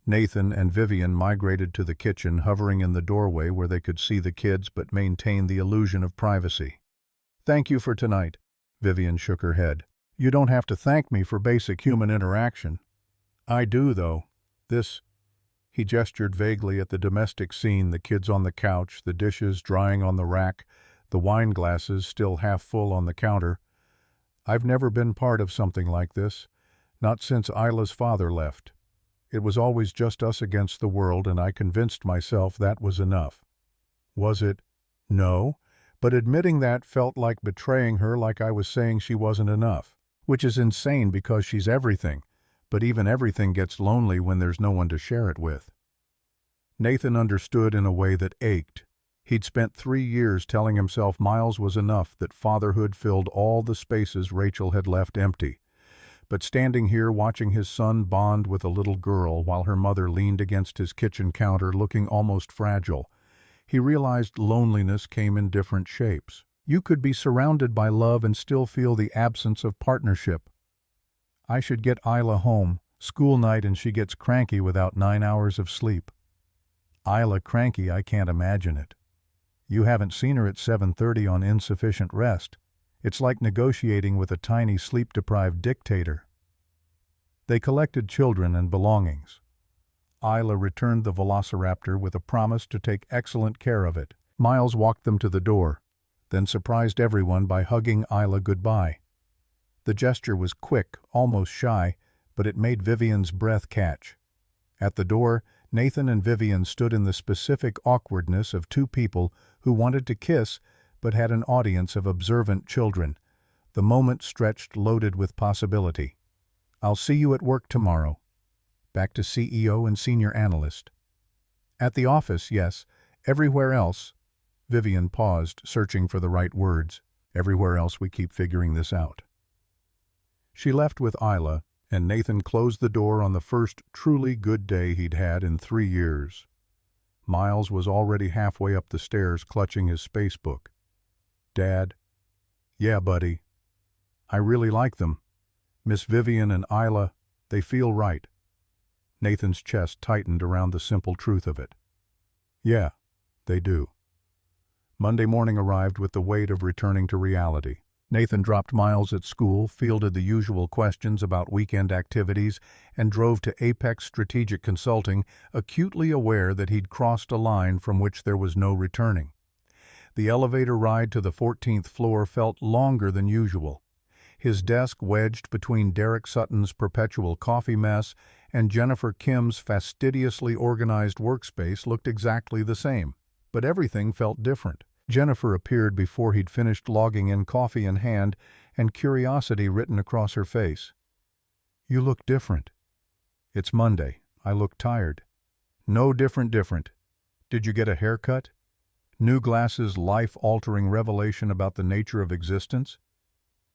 Nathan and Vivienne migrated to the kitchen, hovering in the doorway where they could see the kids but maintain the illusion of privacy. Thank you for tonight. Vivienne shook her head. You don't have to thank me for basic human interaction. I do, though. This... He gestured vaguely at the domestic scene, the kids on the couch, the dishes drying on the rack, the wine glasses still half full on the counter. I've never been part of something like this, not since Isla's father left. It was always just us against the world, and I convinced myself that was enough. Was it? No. But admitting that felt like betraying her, like I was saying she wasn't enough. Which is insane because she's everything. But even everything gets lonely when there's no one to share it with. Nathan understood in a way that ached. He'd spent 3 years telling himself Miles was enough, that fatherhood filled all the spaces Rachel had left empty. But standing here watching his son bond with a little girl while her mother leaned against his kitchen counter looking almost fragile, he realized loneliness came in different shapes. You could be surrounded by love and still feel the absence of partnership. I should get Isla home, school night, and she gets cranky without 9 hours of sleep. Isla cranky, I can't imagine it. You haven't seen her at 7:30 on insufficient rest. It's like negotiating with a tiny sleep-deprived dictator. They collected children and belongings. Isla returned the velociraptor with a promise to take excellent care of it. Miles walked them to the door, then surprised everyone by hugging Isla goodbye. The gesture was quick, almost shy, but it made Vivienne's breath catch. At the door, Nathan and Vivienne stood in the specific awkwardness of two people who wanted to kiss but had an audience of observant children. The moment stretched, loaded with possibility. I'll see you at work tomorrow. Back to CEO and senior analyst. At the office, yes. Everywhere else. Vivienne paused, searching for the right words. Everywhere else we keep figuring this out. She left with Isla, and Nathan closed the door on the first truly good day he'd had in 3 years. Miles was already halfway up the stairs, clutching his space book. Dad? Yeah, buddy. I really like them. Miss Vivienne and Isla, they feel right. Nathan's chest tightened around the simple truth of it. Yeah, they do. Monday morning arrived with the weight of returning to reality. Nathan dropped Miles at school, fielded the usual questions about weekend activities, and drove to Apex Strategic Consulting, acutely aware that he'd crossed a line from which there was no returning. The elevator ride to the 14th floor felt longer than usual. His desk, wedged between Derek Sutton's perpetual coffee mess and Jennifer Kim's fastidiously organized workspace, looked exactly the same. But everything felt different. Jennifer appeared before he'd finished logging in, coffee in hand, and curiosity written across her face. You look different. It's Monday. I look tired. No different. Did you get a haircut? New glasses, life-altering revelation about the nature of existence?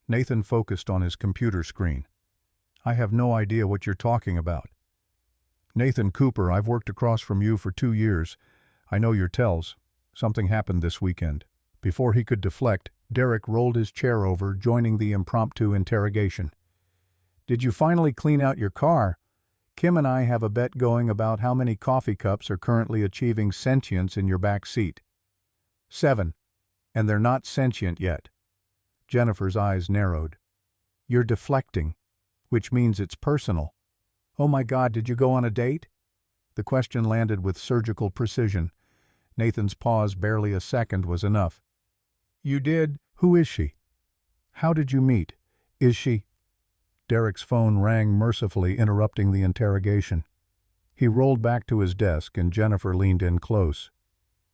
Nathan focused on his computer screen. I have no idea what you're talking about. Nathan Cooper, I've worked across from you for 2 years. I know your tells. Something happened this weekend. Before he could deflect, Derek rolled his chair over, joining the impromptu interrogation. Did you finally clean out your car? Kim and I have a bet going about how many coffee cups are currently achieving sentience in your back seat. 7. And they're not sentient yet. Jennifer's eyes narrowed. You're deflecting, which means it's personal. Oh my God, did you go on a date? The question landed with surgical precision. Nathan's pause, barely a second, was enough. You did? Who is she? How did you meet? Is she? Derek's phone rang mercifully, interrupting the interrogation. He rolled back to his desk and Jennifer leaned in close.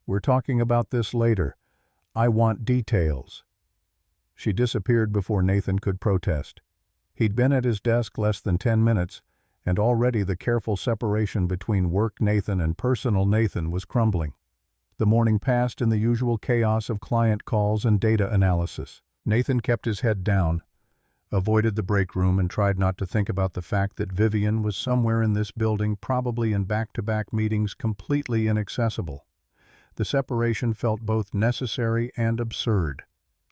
We're talking about this later. I want details. She disappeared before Nathan could protest. He'd been at his desk less than 10 minutes, and already the careful separation between work Nathan and personal Nathan was crumbling. The morning passed in the usual chaos of client calls and data analysis. Nathan kept his head down, avoided the break room, and tried not to think about the fact that Vivienne was somewhere in this building, probably in back-to-back meetings, completely inaccessible. The separation felt both necessary and absurd.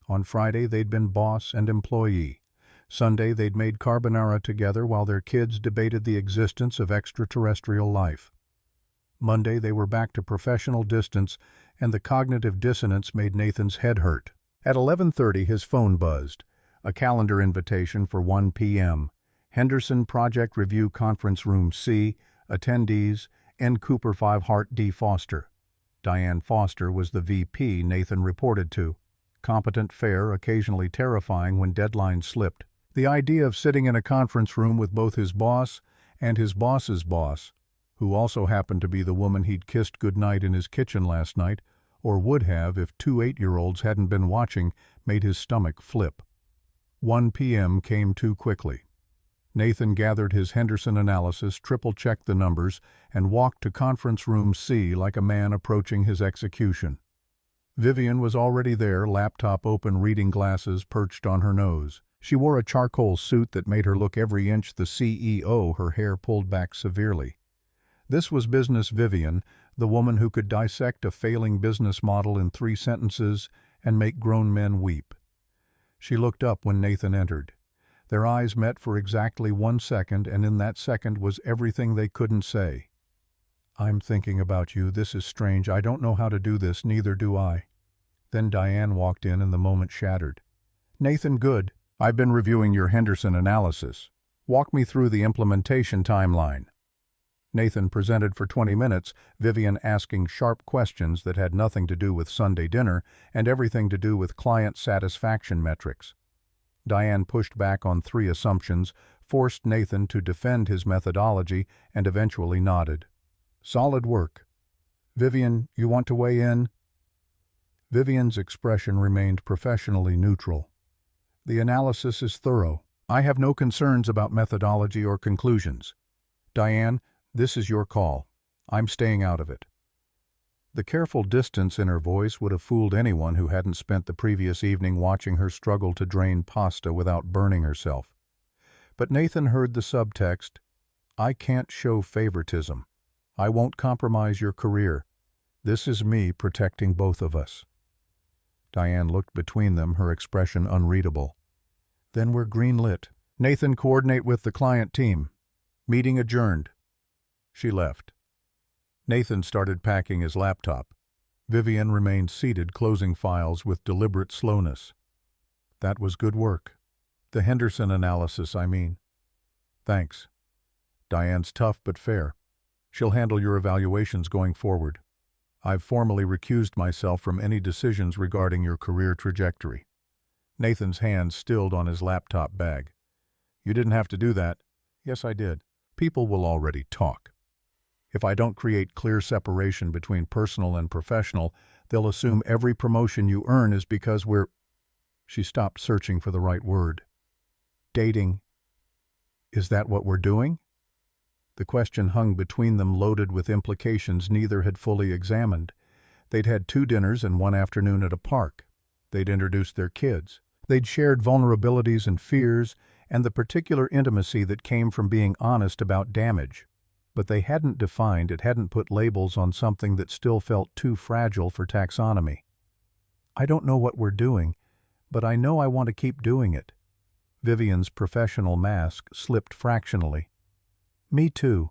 On Friday, they'd been boss and employee. Sunday, they'd made carbonara together while their kids debated the existence of extraterrestrial life. Monday, they were back to professional distance, and the cognitive dissonance made Nathan's head hurt. At 11:30, his phone buzzed. A calendar invitation for 1 p.m. Henderson Project Review Conference Room C. Attendees, N. Cooper 5 Hart D. Foster. Diane Foster was the VP Nathan reported to. Competent, fair, occasionally terrifying when deadlines slipped. The idea of sitting in a conference room with both his boss and his boss's boss, who also happened to be the woman he'd kissed goodnight in his kitchen last night, or would have if two 8-year-olds hadn't been watching, made his stomach flip. 1 p.m. came too quickly. Nathan gathered his Henderson analysis, triple-checked the numbers, and walked to conference room C like a man approaching his execution. Vivienne was already there, laptop open, reading glasses perched on her nose. She wore a charcoal suit that made her look every inch the CEO, her hair pulled back severely. This was Business Vivienne, the woman who could dissect a failing business model in 3 sentences and make grown men weep. She looked up when Nathan entered. Their eyes met for exactly 1 second, and in that second was everything they couldn't say. "I'm thinking about you. This is strange. I don't know how to do this, neither do I." Then Diane walked in and the moment shattered. "Nathan, good. I've been reviewing your Henderson analysis. Walk me through the implementation timeline." Nathan presented for 20 minutes, Vivienne asking sharp questions that had nothing to do with Sunday dinner and everything to do with client satisfaction metrics. Diane pushed back on 3 assumptions, forced Nathan to defend his methodology, and eventually nodded. "Solid work. Vivienne, you want to weigh in?" Vivienne's expression remained professionally neutral. "The analysis is thorough. I have no concerns about methodology or conclusions. Diane, this is your call. I'm staying out of it." The careful distance in her voice would have fooled anyone who hadn't spent the previous evening watching her struggle to drain pasta without burning herself. But Nathan heard the subtext, "I can't show favoritism. I won't compromise your career. This is me protecting both of us." Diane looked between them, her expression unreadable. "Then we're green-lit. Nathan, coordinate with the client team. Meeting adjourned." She left. Nathan started packing his laptop. Vivienne remained seated, closing files with deliberate slowness. "That was good work. The Henderson analysis, I mean." "Thanks. Diane's tough but fair. She'll handle your evaluations going forward. I've formally recused myself from any decisions regarding your career trajectory." Nathan's hands stilled on his laptop bag. "You didn't have to do that." "Yes, I did. People will already talk. If I don't create clear separation between personal and professional, they'll assume every promotion you earn is because we're—" She stopped, searching for the right word. "Dating. Is that what we're doing?" The question hung between them, loaded with implications neither had fully examined. They'd had 2 dinners and 1 afternoon at a park. They'd introduced their kids. They'd shared vulnerabilities and fears, and the particular intimacy that came from being honest about damage. But they hadn't defined it, hadn't put labels on something that still felt too fragile for taxonomy. "I don't know what we're doing, but I know I want to keep doing it." Vivienne's professional mask slipped fractionally. "Me too.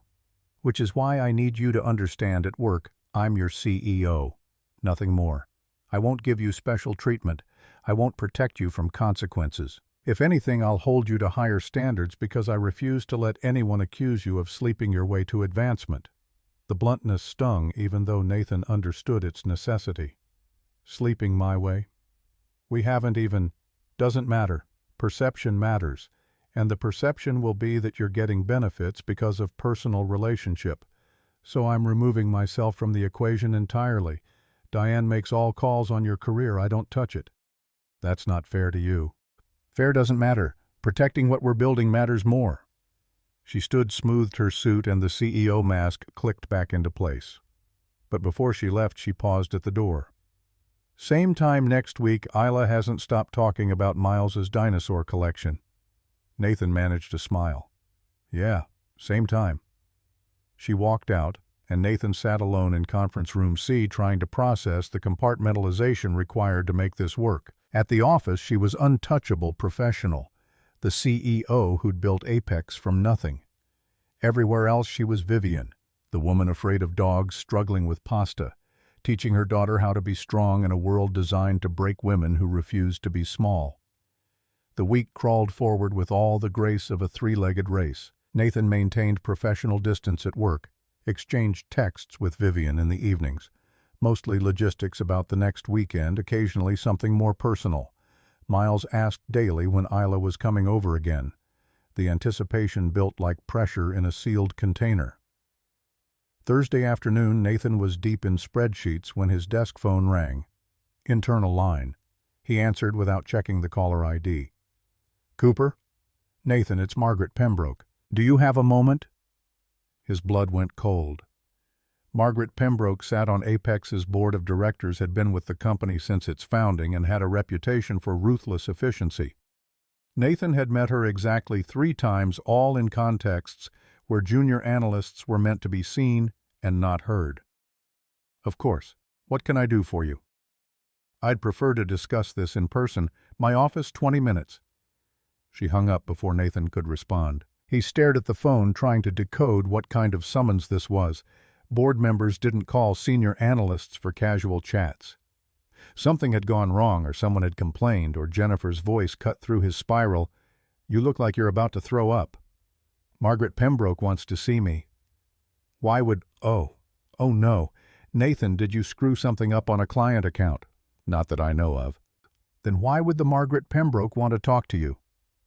Which is why I need you to understand at work, I'm your CEO. Nothing more. I won't give you special treatment. I won't protect you from consequences. If anything, I'll hold you to higher standards because I refuse to let anyone accuse you of sleeping your way to advancement." The bluntness stung, even though Nathan understood its necessity. "Sleeping my way? We haven't even—" "Doesn't matter. Perception matters. And the perception will be that you're getting benefits because of personal relationship. So I'm removing myself from the equation entirely. Diane makes all calls on your career. I don't touch it." "That's not fair to you." "Fair doesn't matter. Protecting what we're building matters more." She stood, smoothed her suit, and the CEO mask clicked back into place. But before she left, she paused at the door. "Same time next week, Isla hasn't stopped talking about Miles's dinosaur collection." Nathan managed to smile. "Yeah, same time." She walked out, and Nathan sat alone in conference room C trying to process the compartmentalization required to make this work. At the office, she was untouchable professional, the CEO who'd built Apex from nothing. Everywhere else, she was Vivienne, the woman afraid of dogs, struggling with pasta, teaching her daughter how to be strong in a world designed to break women who refused to be small. The week crawled forward with all the grace of a 3-legged race. Nathan maintained professional distance at work, exchanged texts with Vivienne in the evenings, mostly logistics about the next weekend, occasionally something more personal. Miles asked daily when Isla was coming over again. The anticipation built like pressure in a sealed container. Thursday afternoon, Nathan was deep in spreadsheets when his desk phone rang. Internal line. He answered without checking the caller ID. "Cooper?" "Nathan, it's Margaret Pembroke. Do you have a moment?" His blood went cold. Margaret Pembroke sat on Apex's board of directors, had been with the company since its founding, and had a reputation for ruthless efficiency. Nathan had met her exactly 3 times, all in contexts where junior analysts were meant to be seen and not heard. "Of course. What can I do for you?" "I'd prefer to discuss this in person. My office, 20 minutes. She hung up before Nathan could respond. He stared at the phone, trying to decode what kind of summons this was. Board members didn't call senior analysts for casual chats. Something had gone wrong, or someone had complained, or Jennifer's voice cut through his spiral. "You look like you're about to throw up." "Margaret Pembroke wants to see me." "Why would—" Oh no. "Nathan, did you screw something up on a client account?" "Not that I know of." "Then why would the Margaret Pembroke want to talk to you?"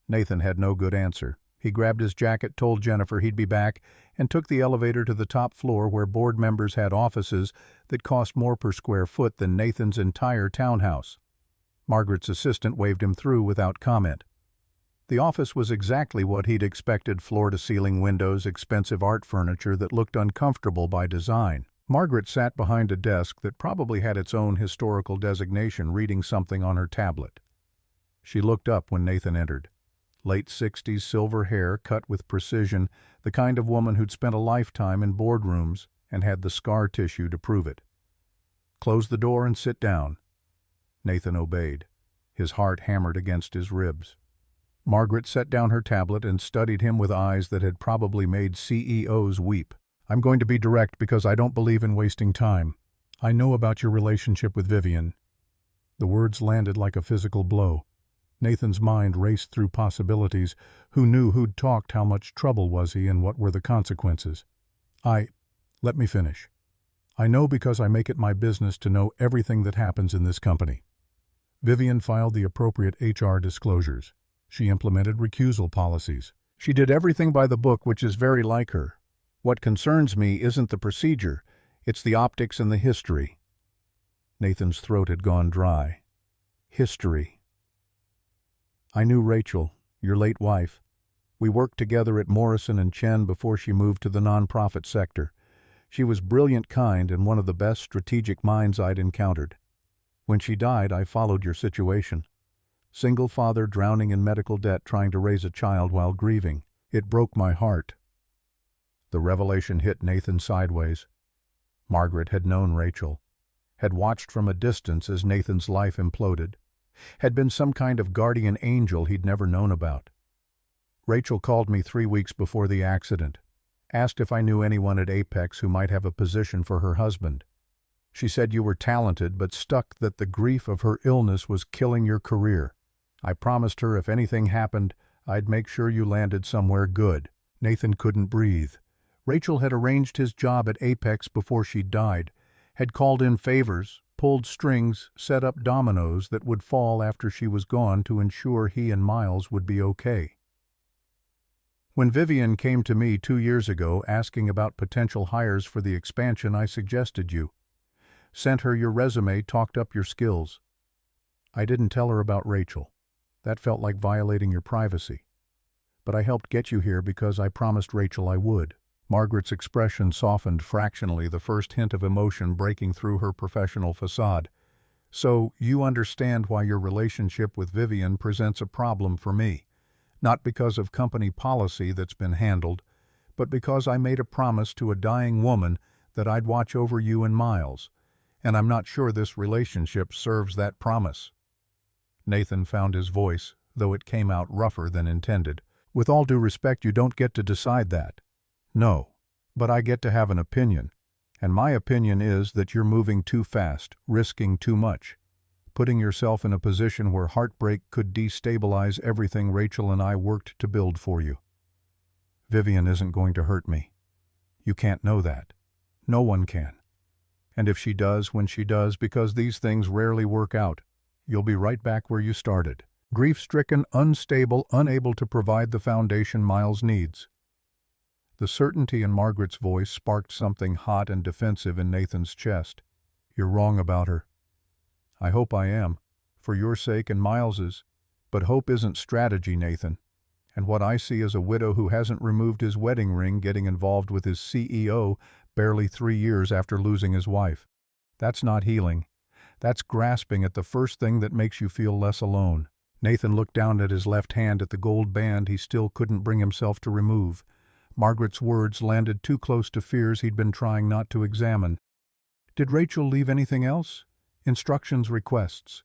Nathan had no good answer. He grabbed his jacket, told Jennifer he'd be back, and took the elevator to the top floor where board members had offices that cost more per square foot than Nathan's entire townhouse. Margaret's assistant waved him through without comment. The office was exactly what he'd expected: floor-to-ceiling windows, expensive art furniture that looked uncomfortable by design. Margaret sat behind a desk that probably had its own historical designation, reading something on her tablet. She looked up when Nathan entered. Late 60s, silver hair, cut with precision, the kind of woman who'd spent a lifetime in boardrooms and had the scar tissue to prove it. "Close the door and sit down." Nathan obeyed. His heart hammered against his ribs. Margaret set down her tablet and studied him with eyes that had probably made CEOs weep. "I'm going to be direct because I don't believe in wasting time. I know about your relationship with Vivienne." The words landed like a physical blow. Nathan's mind raced through possibilities. Who knew who'd talked? How much trouble was he, and what were the consequences? Let me finish. "I know because I make it my business to know everything that happens in this company." Vivienne filed the appropriate HR disclosures. She implemented recusal policies. She did everything by the book, which is very like her. What concerns me isn't the procedure, it's the optics and the history. Nathan's throat had gone dry. History. "I knew Rachel, your late wife. We worked together at Morrison & Chen before she moved to the nonprofit sector. She was brilliant, kind, and one of the best strategic minds I'd encountered. When she died, I followed your situation. Single father drowning in medical debt, trying to raise a child while grieving. It broke my heart." The revelation hit Nathan sideways. Margaret had known Rachel, had watched from a distance as Nathan's life imploded, had been some kind of guardian angel he'd never known about. "Rachel called me 3 weeks before the accident, asked if I knew anyone at Apex who might have a position for her husband. She said you were talented, but stuck that the grief of her illness was killing your career. I promised her if anything happened, I'd make sure you landed somewhere good." Nathan couldn't breathe. Rachel had arranged his job at Apex before she died, had called in favors, pulled strings, set up dominoes that would fall after she was gone to ensure he and Miles would be okay. When Vivienne came to me 2 years ago asking about potential hires for the expansion, I suggested you. Sent her your resume, talked up your skills. I didn't tell her about Rachel. That felt like violating your privacy. But I helped get you here because I promised Rachel I would. Margaret's expression softened fractionally, the first hint of emotion breaking through her professional facade. "So, you understand why your relationship with Vivienne presents a problem for me. Not because of company policy that's been handled, but because I made a promise to a dying woman that I'd watch over you and Miles, and I'm not sure this relationship serves that promise." Nathan found his voice, though it came out rougher than intended. "With all due respect, you don't get to decide that." "No, but I get to have an opinion, and my opinion is that you're moving too fast, risking too much, putting yourself in a position where heartbreak could destabilize everything Rachel and I worked to build for you. Vivienne isn't going to hurt me. You can't know that. No one can. And if she does, when she does, because these things rarely work out, you'll be right back where you started. Grief-stricken, unstable, unable to provide the foundation Miles needs. The certainty in Margaret's voice sparked something hot and defensive in Nathan's chest. You're wrong about her. I hope I am, for your sake and Miles's. But hope isn't strategy, Nathan. And what I see is a widow who hasn't removed his wedding ring getting involved with his CEO barely 3 years after losing his wife. That's not healing. That's grasping at the first thing that makes you feel less alone. Nathan looked down at his left hand at the gold band he still couldn't bring himself to remove. Margaret's words landed too close to fears he'd been trying not to examine. Did Rachel leave anything else? Instructions, requests?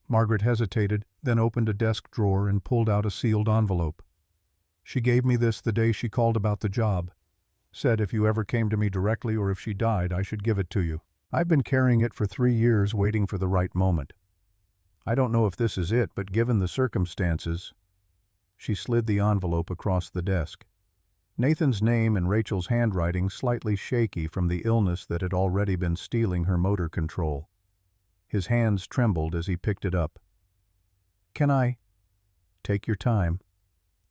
Margaret hesitated, then opened a desk drawer and pulled out a sealed envelope. She gave me this the day she called about the job. Said if you ever came to me directly or if she died, I should give it to you. I've been carrying it for 3 years, waiting for the right moment. I don't know if this is it, but given the circumstances... She slid the envelope across the desk. Nathan's name in Rachel's handwriting slightly shaky from the illness that had already been stealing her motor control. His hands trembled as he picked it up. Can I? Take your time.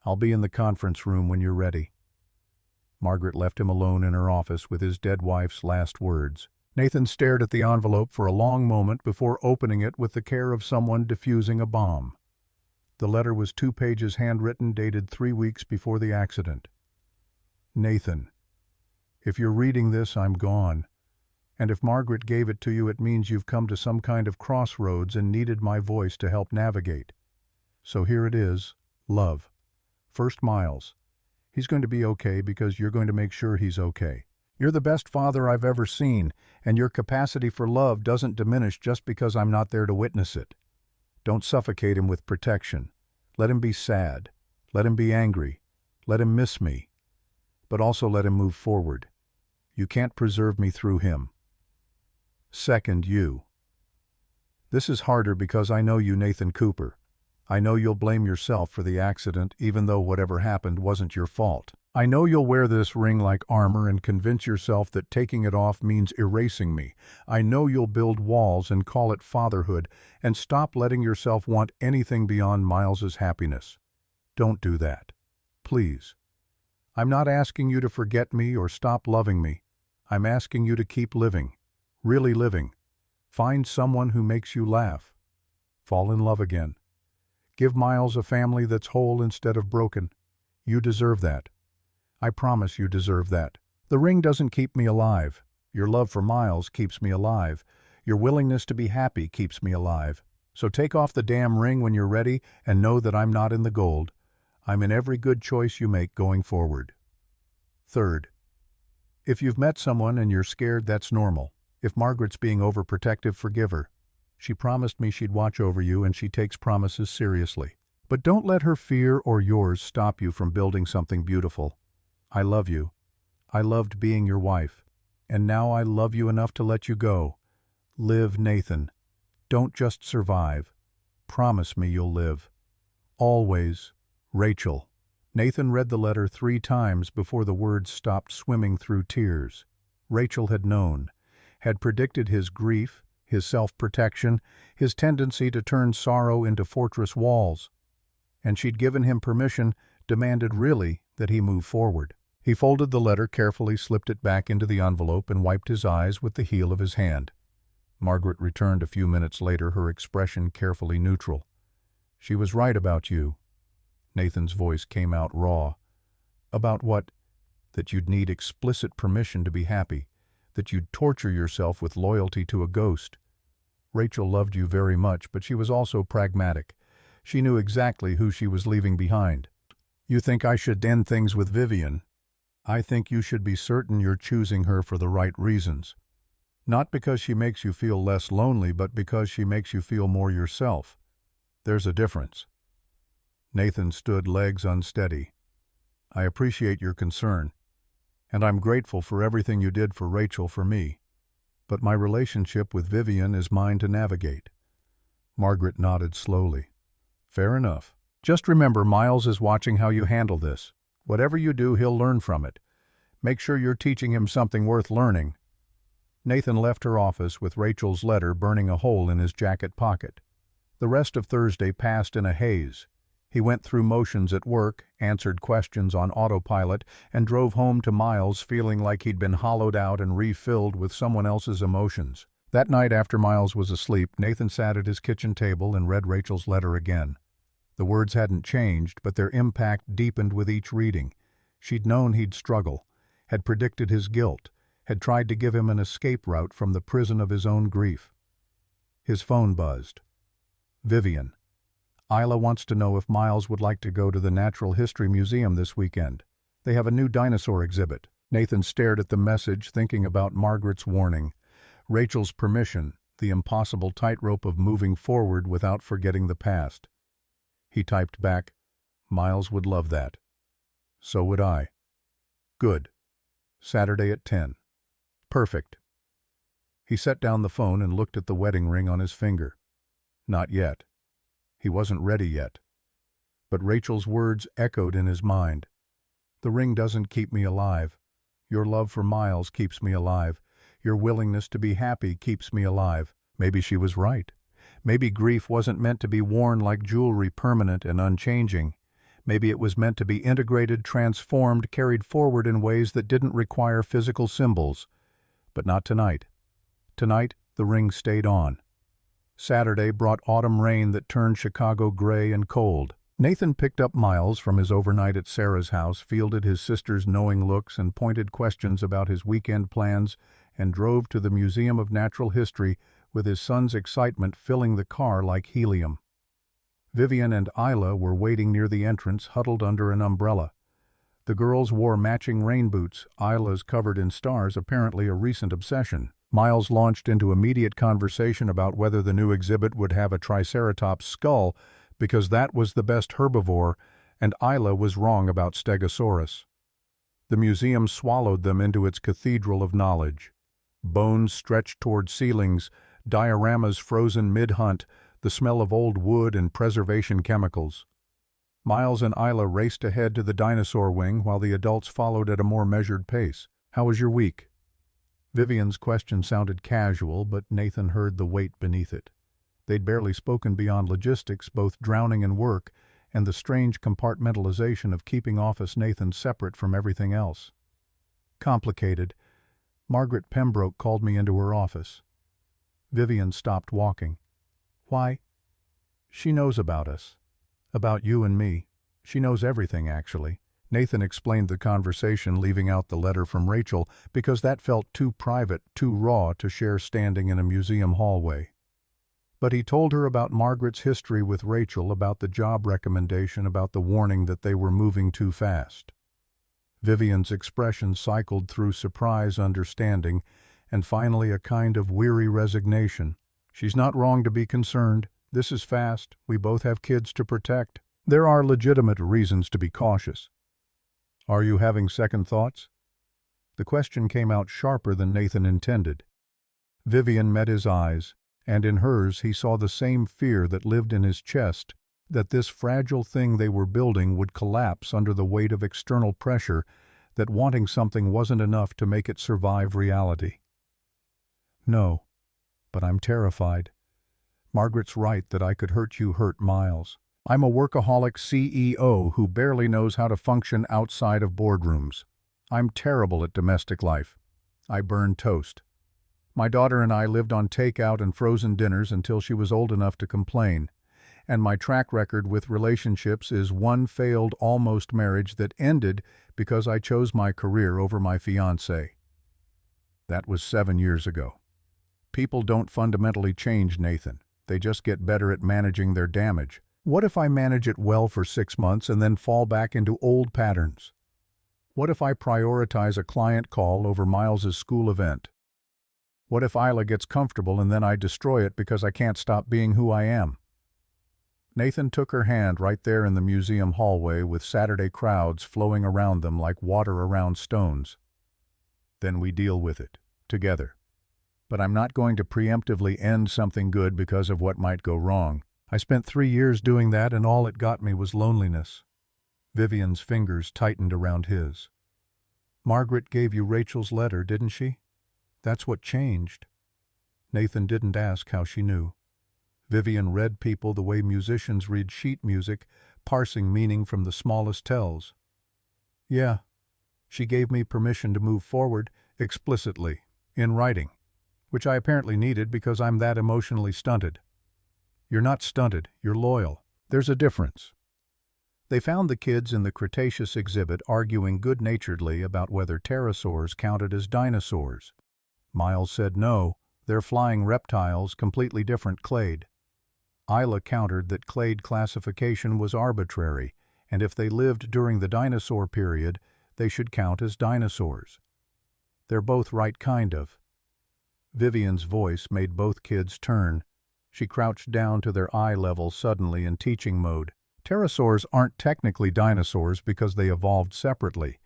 I'll be in the conference room when you're ready. Margaret left him alone in her office with his dead wife's last words. Nathan stared at the envelope for a long moment before opening it with the care of someone defusing a bomb. The letter was 2 pages handwritten, dated 3 weeks before the accident. Nathan, if you're reading this, I'm gone. And if Margaret gave it to you, it means you've come to some kind of crossroads and needed my voice to help navigate. So here it is, love. First, Miles. He's going to be okay because you're going to make sure he's okay. You're the best father I've ever seen, and your capacity for love doesn't diminish just because I'm not there to witness it. Don't suffocate him with protection. Let him be sad. Let him be angry. Let him miss me. But also let him move forward. You can't preserve me through him. Second, you. This is harder because I know you, Nathan Cooper. I know you'll blame yourself for the accident, even though whatever happened wasn't your fault. I know you'll wear this ring like armor and convince yourself that taking it off means erasing me. I know you'll build walls and call it fatherhood and stop letting yourself want anything beyond Miles's happiness. Don't do that. Please. I'm not asking you to forget me or stop loving me. I'm asking you to keep living. Really living. Find someone who makes you laugh. Fall in love again. Give Miles a family that's whole instead of broken. You deserve that. I promise you deserve that. The ring doesn't keep me alive. Your love for Miles keeps me alive. Your willingness to be happy keeps me alive. So take off the damn ring when you're ready and know that I'm not in the gold. I'm in every good choice you make going forward. Third, if you've met someone and you're scared, that's normal. If Margaret's being overprotective, forgive her. She promised me she'd watch over you, and she takes promises seriously. But don't let her fear or yours stop you from building something beautiful. I love you. I loved being your wife. And now I love you enough to let you go. Live, Nathan. Don't just survive. Promise me you'll live. Always, Rachel. Nathan read the letter 3 times before the words stopped swimming through tears. Rachel had known, had predicted his grief, his self-protection, his tendency to turn sorrow into fortress walls. And she'd given him permission, demanded really, that he move forward. He folded the letter carefully, slipped it back into the envelope, and wiped his eyes with the heel of his hand. Margaret returned a few minutes later, her expression carefully neutral. She was right about you. Nathan's voice came out raw. About what? That you'd need explicit permission to be happy, that you'd torture yourself with loyalty to a ghost. Rachel loved you very much, but she was also pragmatic. She knew exactly who she was leaving behind. You think I should end things with Vivienne? I think you should be certain you're choosing her for the right reasons. Not because she makes you feel less lonely, but because she makes you feel more yourself. There's a difference. Nathan stood, legs unsteady. I appreciate your concern, and I'm grateful for everything you did for Rachel for me. But my relationship with Vivienne is mine to navigate. Margaret nodded slowly. Fair enough. Just remember, Miles is watching how you handle this. Whatever you do, he'll learn from it. Make sure you're teaching him something worth learning. Nathan left her office with Rachel's letter burning a hole in his jacket pocket. The rest of Thursday passed in a haze. He went through motions at work, answered questions on autopilot, and drove home to Miles feeling like he'd been hollowed out and refilled with someone else's emotions. That night after Miles was asleep, Nathan sat at his kitchen table and read Rachel's letter again. The words hadn't changed, but their impact deepened with each reading. She'd known he'd struggle, had predicted his guilt, had tried to give him an escape route from the prison of his own grief. His phone buzzed. Vivienne. Isla wants to know if Miles would like to go to the Natural History Museum this weekend. They have a new dinosaur exhibit. Nathan stared at the message, thinking about Margaret's warning, Rachel's permission, the impossible tightrope of moving forward without forgetting the past. He typed back, Miles would love that. So would I. Good. Saturday at 10. Perfect. He set down the phone and looked at the wedding ring on his finger. Not yet. He wasn't ready yet. But Rachel's words echoed in his mind. The ring doesn't keep me alive. Your love for Miles keeps me alive. Your willingness to be happy keeps me alive. Maybe she was right. Maybe grief wasn't meant to be worn like jewelry, permanent and unchanging. Maybe it was meant to be integrated, transformed, carried forward in ways that didn't require physical symbols. But not tonight. Tonight, the ring stayed on. Saturday brought autumn rain that turned Chicago gray and cold. Nathan picked up Miles from his overnight at Sarah's house, fielded his sister's knowing looks and pointed questions about his weekend plans, and drove to the Museum of Natural History with his son's excitement filling the car like helium. Vivienne and Isla were waiting near the entrance, huddled under an umbrella. The girls wore matching rain boots, Isla's covered in stars, apparently a recent obsession. Miles launched into immediate conversation about whether the new exhibit would have a triceratops skull, because that was the best herbivore, and Isla was wrong about Stegosaurus. The museum swallowed them into its cathedral of knowledge. Bones stretched toward ceilings, dioramas frozen mid-hunt, the smell of old wood and preservation chemicals. Miles and Isla raced ahead to the dinosaur wing while the adults followed at a more measured pace. How was your week? Vivienne's question sounded casual, but Nathan heard the weight beneath it. They'd barely spoken beyond logistics, both drowning in work and the strange compartmentalization of keeping Office Nathan separate from everything else. Complicated. Margaret Pembroke called me into her office. Vivienne stopped walking. Why? She knows about us. About you and me. She knows everything, actually. Nathan explained the conversation, leaving out the letter from Rachel, because that felt too private, too raw to share standing in a museum hallway. But he told her about Margaret's history with Rachel, about the job recommendation, about the warning that they were moving too fast. Vivienne's expression cycled through surprise, understanding, and finally a kind of weary resignation. She's not wrong to be concerned. This is fast. We both have kids to protect. There are legitimate reasons to be cautious. Are you having second thoughts? The question came out sharper than Nathan intended. Vivienne met his eyes, and in hers he saw the same fear that lived in his chest, that this fragile thing they were building would collapse under the weight of external pressure, that wanting something wasn't enough to make it survive reality. No, but I'm terrified. Margaret's right that I could hurt you, hurt Miles. I'm a workaholic CEO who barely knows how to function outside of boardrooms. I'm terrible at domestic life. I burn toast. My daughter and I lived on takeout and frozen dinners until she was old enough to complain. And my track record with relationships is one failed almost marriage that ended because I chose my career over my fiancé. That was 7 years ago. People don't fundamentally change, Nathan. They just get better at managing their damage. What if I manage it well for 6 months and then fall back into old patterns? What if I prioritize a client call over Miles's school event? What if Isla gets comfortable and then I destroy it because I can't stop being who I am? Nathan took her hand right there in the museum hallway with Saturday crowds flowing around them like water around stones. Then we deal with it, together. But I'm not going to preemptively end something good because of what might go wrong. I spent 3 years doing that, and all it got me was loneliness. Vivienne's fingers tightened around his. Margaret gave you Rachel's letter, didn't she? That's what changed. Nathan didn't ask how she knew. Vivienne read people the way musicians read sheet music, parsing meaning from the smallest tells. Yeah, she gave me permission to move forward, explicitly, in writing, which I apparently needed because I'm that emotionally stunted. You're not stunted, you're loyal. There's a difference. They found the kids in the Cretaceous exhibit arguing good-naturedly about whether pterosaurs counted as dinosaurs. Miles said no, they're flying reptiles, completely different clade. Isla countered that clade classification was arbitrary, and if they lived during the dinosaur period, they should count as dinosaurs. They're both right, kind of. Vivienne's voice made both kids turn. She crouched down to their eye level suddenly in teaching mode. Pterosaurs aren't technically dinosaurs because they evolved separately,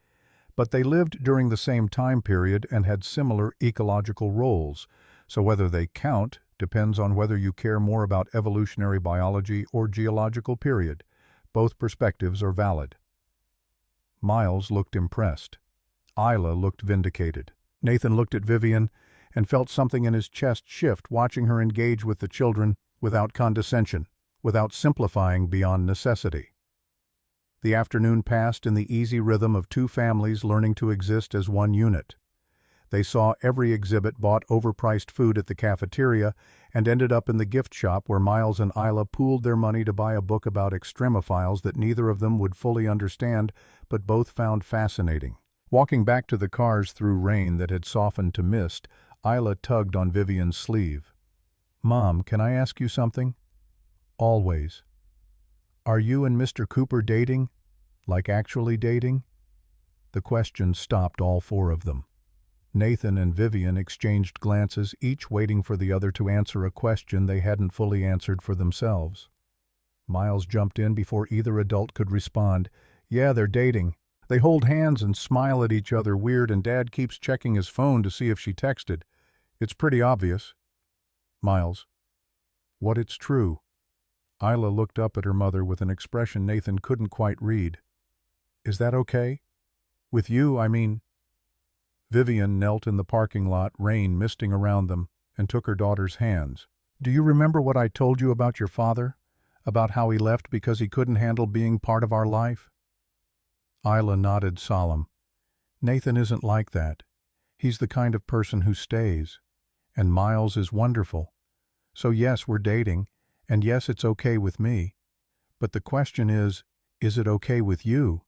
but they lived during the same time period and had similar ecological roles, so whether they count depends on whether you care more about evolutionary biology or geological period. Both perspectives are valid. Miles looked impressed. Isla looked vindicated. Nathan looked at Vivienne and felt something in his chest shift watching her engage with the children without condescension, without simplifying beyond necessity. The afternoon passed in the easy rhythm of two families learning to exist as one unit. They saw every exhibit, bought overpriced food at the cafeteria, and ended up in the gift shop where Miles and Isla pooled their money to buy a book about extremophiles that neither of them would fully understand, but both found fascinating. Walking back to the cars through rain that had softened to mist, Isla tugged on Vivienne's sleeve. "Mom, can I ask you something?" "Always." "Are you and Mr. Cooper dating? Like actually dating?" The question stopped all four of them. Nathan and Vivienne exchanged glances, each waiting for the other to answer a question they hadn't fully answered for themselves. Miles jumped in before either adult could respond. "Yeah, they're dating. They hold hands and smile at each other weird, and Dad keeps checking his phone to see if she texted. It's pretty obvious." "Miles." "What, it's true?" Isla looked up at her mother with an expression Nathan couldn't quite read. "Is that okay? With you, I mean." Vivienne knelt in the parking lot, rain misting around them, and took her daughter's hands. "Do you remember what I told you about your father? About how he left because he couldn't handle being part of our life?" Isla nodded, solemn. "Nathan isn't like that. He's the kind of person who stays. And Miles is wonderful. So yes, we're dating, and yes, it's okay with me. But the question is it okay with you?"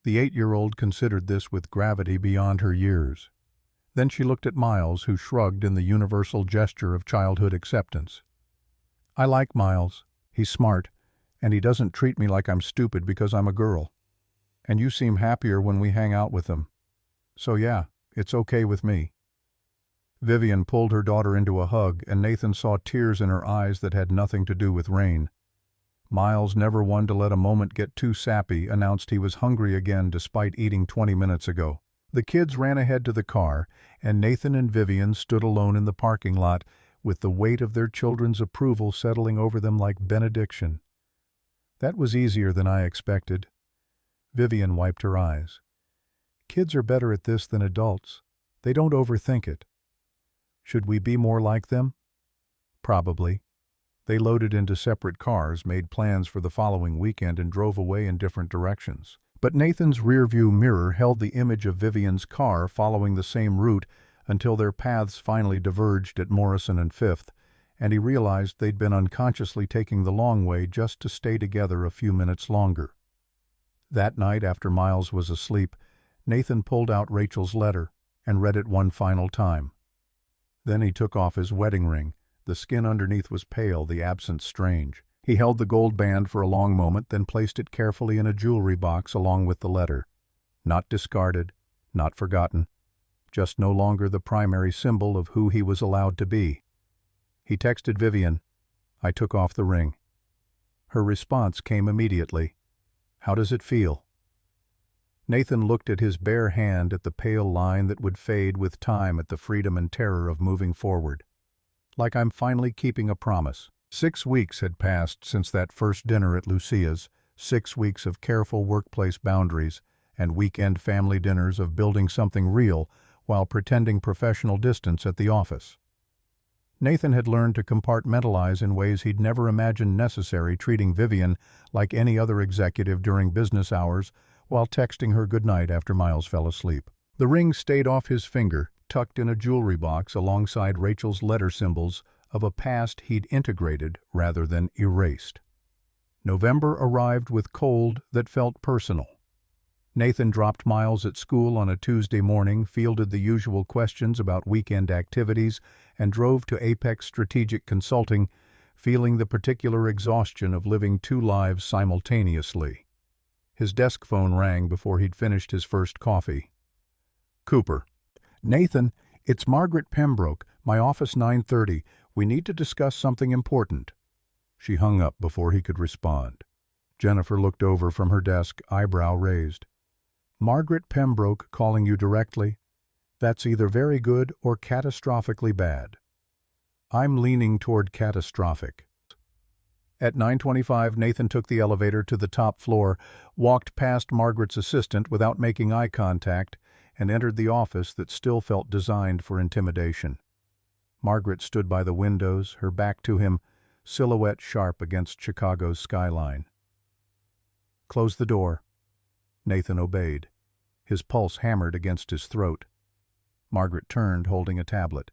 The 8-year-old considered this with gravity beyond her years. Then she looked at Miles, who shrugged in the universal gesture of childhood acceptance. "I like Miles. He's smart, and he doesn't treat me like I'm stupid because I'm a girl. And you seem happier when we hang out with him. So yeah, it's okay with me." Vivienne pulled her daughter into a hug, and Nathan saw tears in her eyes that had nothing to do with rain. Miles, never one to let a moment get too sappy, announced he was hungry again despite eating 20 minutes ago. The kids ran ahead to the car, and Nathan and Vivienne stood alone in the parking lot, with the weight of their children's approval settling over them like benediction. "That was easier than I expected." Vivienne wiped her eyes. "Kids are better at this than adults. They don't overthink it." "Should we be more like them?" "Probably." They loaded into separate cars, made plans for the following weekend, and drove away in different directions. But Nathan's rearview mirror held the image of Vivienne's car following the same route until their paths finally diverged at Morrison and Fifth, and he realized they'd been unconsciously taking the long way just to stay together a few minutes longer. That night, after Miles was asleep, Nathan pulled out Rachel's letter and read it one final time. Then he took off his wedding ring. The skin underneath was pale, the absence strange. He held the gold band for a long moment, then placed it carefully in a jewelry box along with the letter. Not discarded, not forgotten, just no longer the primary symbol of who he was allowed to be. He texted Vivienne, "I took off the ring." Her response came immediately. "How does it feel?" Nathan looked at his bare hand, at the pale line that would fade with time, at the freedom and terror of moving forward. "Like I'm finally keeping a promise." 6 weeks had passed since that first dinner at Lucia's, 6 weeks of careful workplace boundaries and weekend family dinners of building something real while pretending professional distance at the office. Nathan had learned to compartmentalize in ways he'd never imagined necessary, treating Vivienne like any other executive during business hours while texting her goodnight after Miles fell asleep. The ring stayed off his finger, tucked in a jewelry box alongside Rachel's letter symbols of a past he'd integrated rather than erased. November arrived with cold that felt personal. Nathan dropped Miles at school on a Tuesday morning, fielded the usual questions about weekend activities, and drove to Apex Strategic Consulting, feeling the particular exhaustion of living two lives simultaneously. His desk phone rang before he'd finished his first coffee. Cooper. Nathan, it's Margaret Pembroke, my office 9:30. We need to discuss something important. She hung up before he could respond. Jennifer looked over from her desk, eyebrow raised. Margaret Pembroke calling you directly? That's either very good or catastrophically bad. I'm leaning toward catastrophic. At 9:25, Nathan took the elevator to the top floor, walked past Margaret's assistant without making eye contact, and entered the office that still felt designed for intimidation. Margaret stood by the windows, her back to him, silhouette sharp against Chicago's skyline. Close the door. Nathan obeyed. His pulse hammered against his throat. Margaret turned, holding a tablet.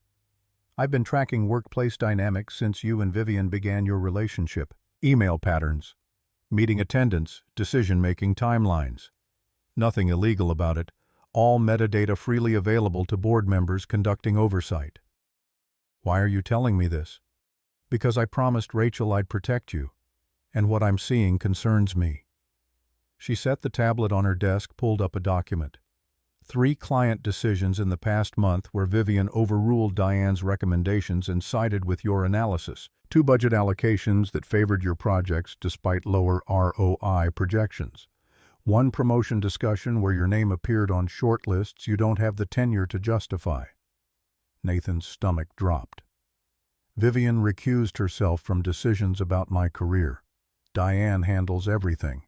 I've been tracking workplace dynamics since you and Vivienne began your relationship. Email patterns, meeting attendance, decision-making timelines. Nothing illegal about it. All metadata freely available to board members conducting oversight. Why are you telling me this? Because I promised Rachel I'd protect you, and what I'm seeing concerns me. She set the tablet on her desk, pulled up a document. 3 client decisions in the past month where Vivienne overruled Diane's recommendations and sided with your analysis. 2 budget allocations that favored your projects despite lower ROI projections. 1 promotion discussion where your name appeared on short lists you don't have the tenure to justify. Nathan's stomach dropped. Vivienne recused herself from decisions about my career. Diane handles everything.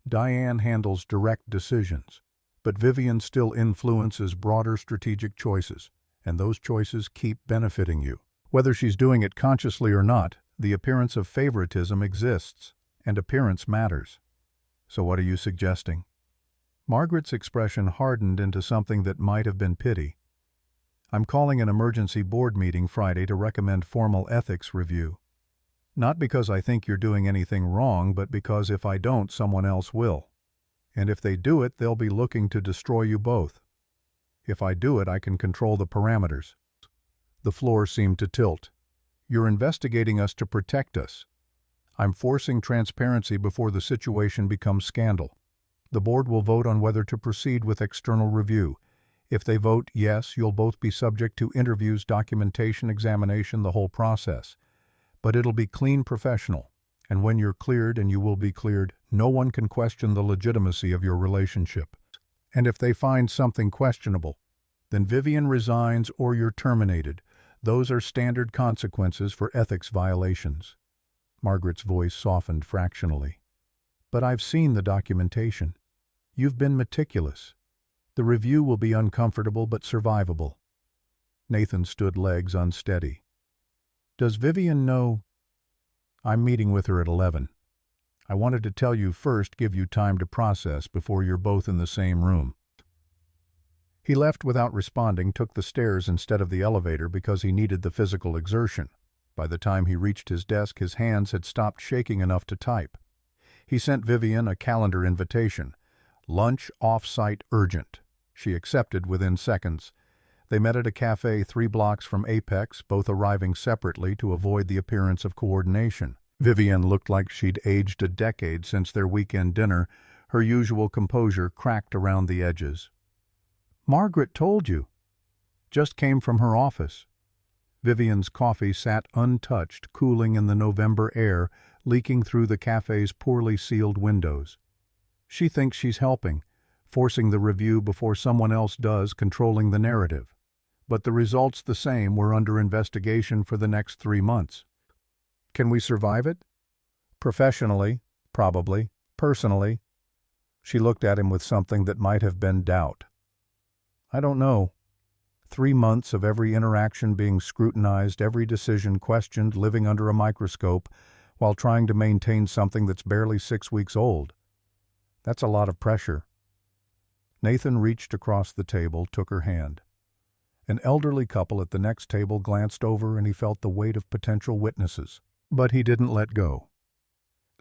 Diane handles direct decisions, but Vivienne still influences broader strategic choices, and those choices keep benefiting you. Whether she's doing it consciously or not, the appearance of favoritism exists, and appearance matters. So what are you suggesting? Margaret's expression hardened into something that might have been pity. I'm calling an emergency board meeting Friday to recommend formal ethics review. Not because I think you're doing anything wrong, but because if I don't, someone else will. And if they do it, they'll be looking to destroy you both. If I do it, I can control the parameters. The floor seemed to tilt. You're investigating us to protect us. I'm forcing transparency before the situation becomes scandal. The board will vote on whether to proceed with external review. If they vote yes, you'll both be subject to interviews, documentation, examination, the whole process. But it'll be clean, professional, and when you're cleared, and you will be cleared, no one can question the legitimacy of your relationship. And if they find something questionable, then Vivienne resigns or you're terminated. Those are standard consequences for ethics violations. Margaret's voice softened fractionally. But I've seen the documentation. You've been meticulous. The review will be uncomfortable but survivable. Nathan stood legs unsteady. Does Vivienne know? I'm meeting with her at 11. I wanted to tell you first, give you time to process before you're both in the same room. He left without responding, took the stairs instead of the elevator because he needed the physical exertion. By the time he reached his desk, his hands had stopped shaking enough to type. He sent Vivienne a calendar invitation. Lunch off-site urgent. She accepted within seconds. They met at a cafe 3 blocks from Apex, both arriving separately to avoid the appearance of coordination. Vivienne looked like she'd aged a decade since their weekend dinner, her usual composure cracked around the edges. Margaret told you. Just came from her office. Vivienne's coffee sat untouched, cooling in the November air, leaking through the cafe's poorly sealed windows. She thinks she's helping, forcing the review before someone else does, controlling the narrative. But the result's the same. We're under investigation for the next 3 months. Can we survive it? Professionally, probably. Personally. She looked at him with something that might have been doubt. I don't know. 3 months of every interaction being scrutinized, every decision questioned, living under a microscope, while trying to maintain something that's barely 6 weeks old. That's a lot of pressure. Nathan reached across the table, took her hand. An elderly couple at the next table glanced over and he felt the weight of potential witnesses. But he didn't let go.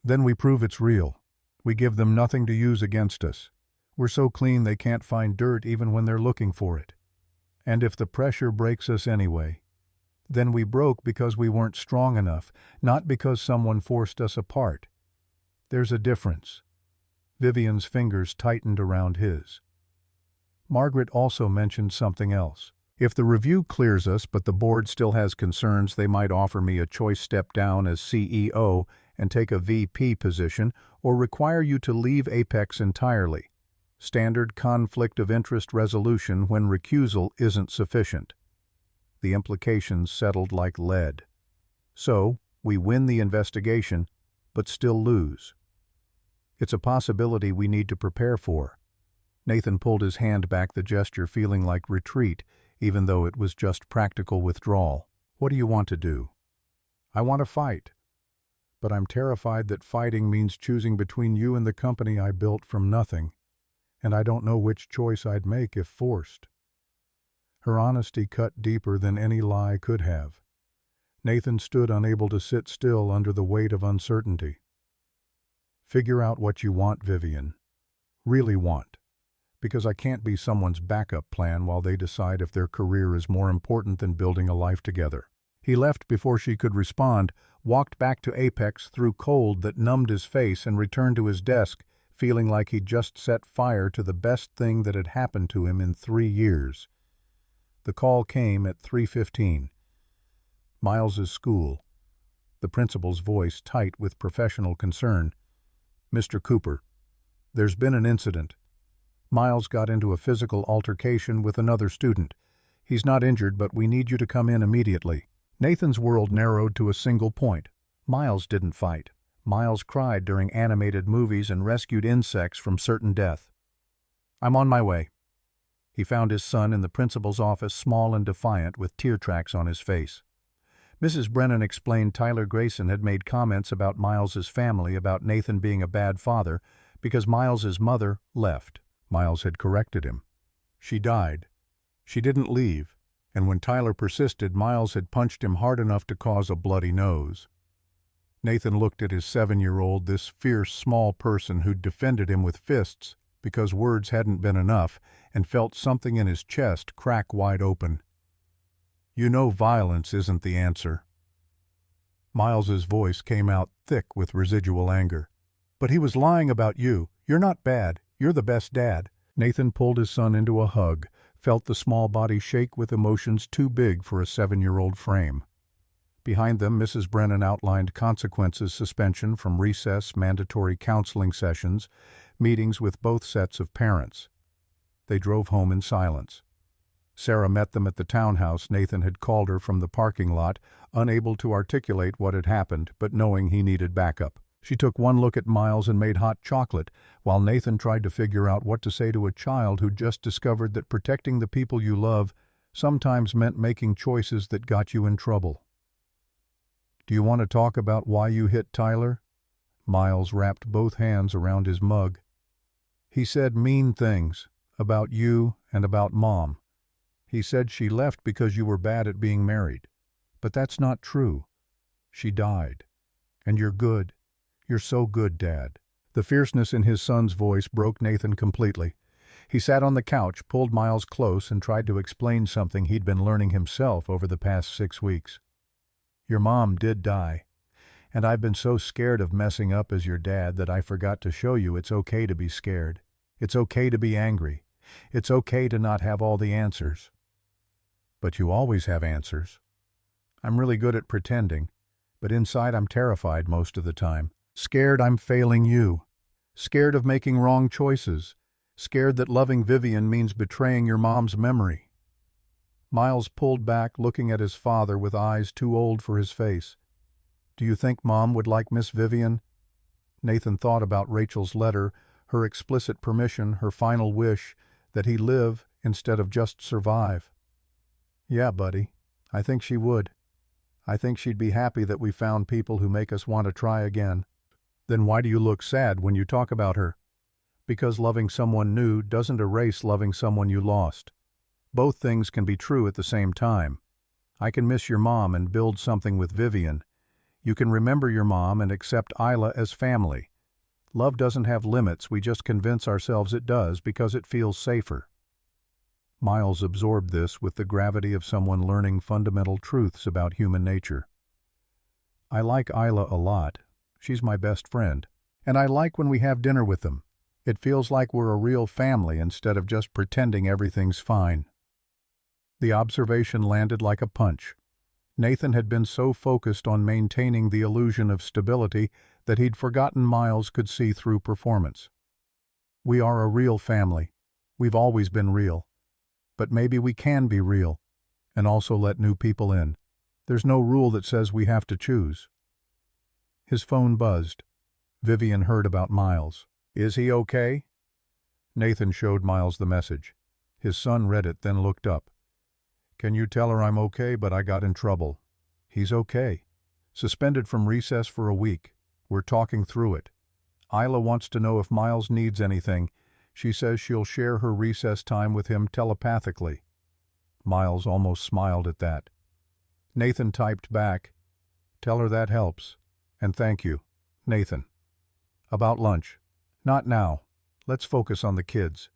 Then we prove it's real. We give them nothing to use against us. We're so clean they can't find dirt even when they're looking for it. And if the pressure breaks us anyway, then we broke because we weren't strong enough, not because someone forced us apart. There's a difference. Vivienne's fingers tightened around his. Margaret also mentioned something else. If the review clears us but the board still has concerns, they might offer me a choice step down as CEO and take a VP position, or require you to leave Apex entirely. Standard conflict of interest resolution when recusal isn't sufficient. The implications settled like lead. So, we win the investigation, but still lose. It's a possibility we need to prepare for. Nathan pulled his hand back, the gesture feeling like retreat, even though it was just practical withdrawal. What do you want to do? I want to fight. But I'm terrified that fighting means choosing between you and the company I built from nothing, and I don't know which choice I'd make if forced. Her honesty cut deeper than any lie could have. Nathan stood unable to sit still under the weight of uncertainty. Figure out what you want, Vivienne. Really want. Because I can't be someone's backup plan while they decide if their career is more important than building a life together. He left before she could respond, walked back to Apex through cold that numbed his face, and returned to his desk, feeling like he'd just set fire to the best thing that had happened to him in 3 years. The call came at 3:15. Miles's school. The principal's voice tight with professional concern. Mr. Cooper, there's been an incident. Miles got into a physical altercation with another student. He's not injured, but we need you to come in immediately. Nathan's world narrowed to a single point. Miles didn't fight. Miles cried during animated movies and rescued insects from certain death. I'm on my way. He found his son in the principal's office, small and defiant, with tear tracks on his face. Mrs. Brennan explained Tyler Grayson had made comments about Miles's family, about Nathan being a bad father, because Miles's mother left. Miles had corrected him. She died. She didn't leave, and when Tyler persisted, Miles had punched him hard enough to cause a bloody nose. Nathan looked at his 7-year-old, this fierce, small person who'd defended him with fists because words hadn't been enough, and felt something in his chest crack wide open. You know violence isn't the answer. Miles's voice came out thick with residual anger. But he was lying about you. You're not bad. You're the best dad. Nathan pulled his son into a hug, felt the small body shake with emotions too big for a 7-year-old frame. Behind them, Mrs. Brennan outlined consequences: suspension from recess, mandatory counseling sessions, meetings with both sets of parents. They drove home in silence. Sarah met them at the townhouse. Nathan had called her from the parking lot, unable to articulate what had happened, but knowing he needed backup. She took one look at Miles and made hot chocolate, while Nathan tried to figure out what to say to a child who'd just discovered that protecting the people you love sometimes meant making choices that got you in trouble. Do you want to talk about why you hit Tyler? Miles wrapped both hands around his mug. He said mean things about you and about Mom. He said she left because you were bad at being married. But that's not true. She died. And you're good. You're so good, Dad. The fierceness in his son's voice broke Nathan completely. He sat on the couch, pulled Miles close, and tried to explain something he'd been learning himself over the past 6 weeks. Your mom did die, and I've been so scared of messing up as your dad that I forgot to show you it's okay to be scared. It's okay to be angry. It's okay to not have all the answers. But you always have answers. I'm really good at pretending, but inside I'm terrified most of the time. Scared I'm failing you. Scared of making wrong choices. Scared that loving Vivienne means betraying your mom's memory. Miles pulled back, looking at his father with eyes too old for his face. Do you think Mom would like Miss Vivienne? Nathan thought about Rachel's letter, her explicit permission, her final wish, that he live instead of just survive. Yeah, buddy. I think she would. I think she'd be happy that we found people who make us want to try again. Then why do you look sad when you talk about her? Because loving someone new doesn't erase loving someone you lost. Both things can be true at the same time. I can miss your mom and build something with Vivienne. You can remember your mom and accept Isla as family. Love doesn't have limits, we just convince ourselves it does because it feels safer. Miles absorbed this with the gravity of someone learning fundamental truths about human nature. I like Isla a lot. She's my best friend. And I like when we have dinner with them. It feels like we're a real family instead of just pretending everything's fine. The observation landed like a punch. Nathan had been so focused on maintaining the illusion of stability that he'd forgotten Miles could see through performance. We are a real family. We've always been real. But maybe we can be real, and also let new people in. There's no rule that says we have to choose. His phone buzzed. Vivienne heard about Miles. Is he okay? Nathan showed Miles the message. His son read it, then looked up. Can you tell her I'm okay, but I got in trouble? He's okay. Suspended from recess for a week. We're talking through it. Isla wants to know if Miles needs anything. She says she'll share her recess time with him telepathically. Miles almost smiled at that. Nathan typed back, "Tell her that helps. And thank you, Nathan." About lunch. Not now. Let's focus on the kids.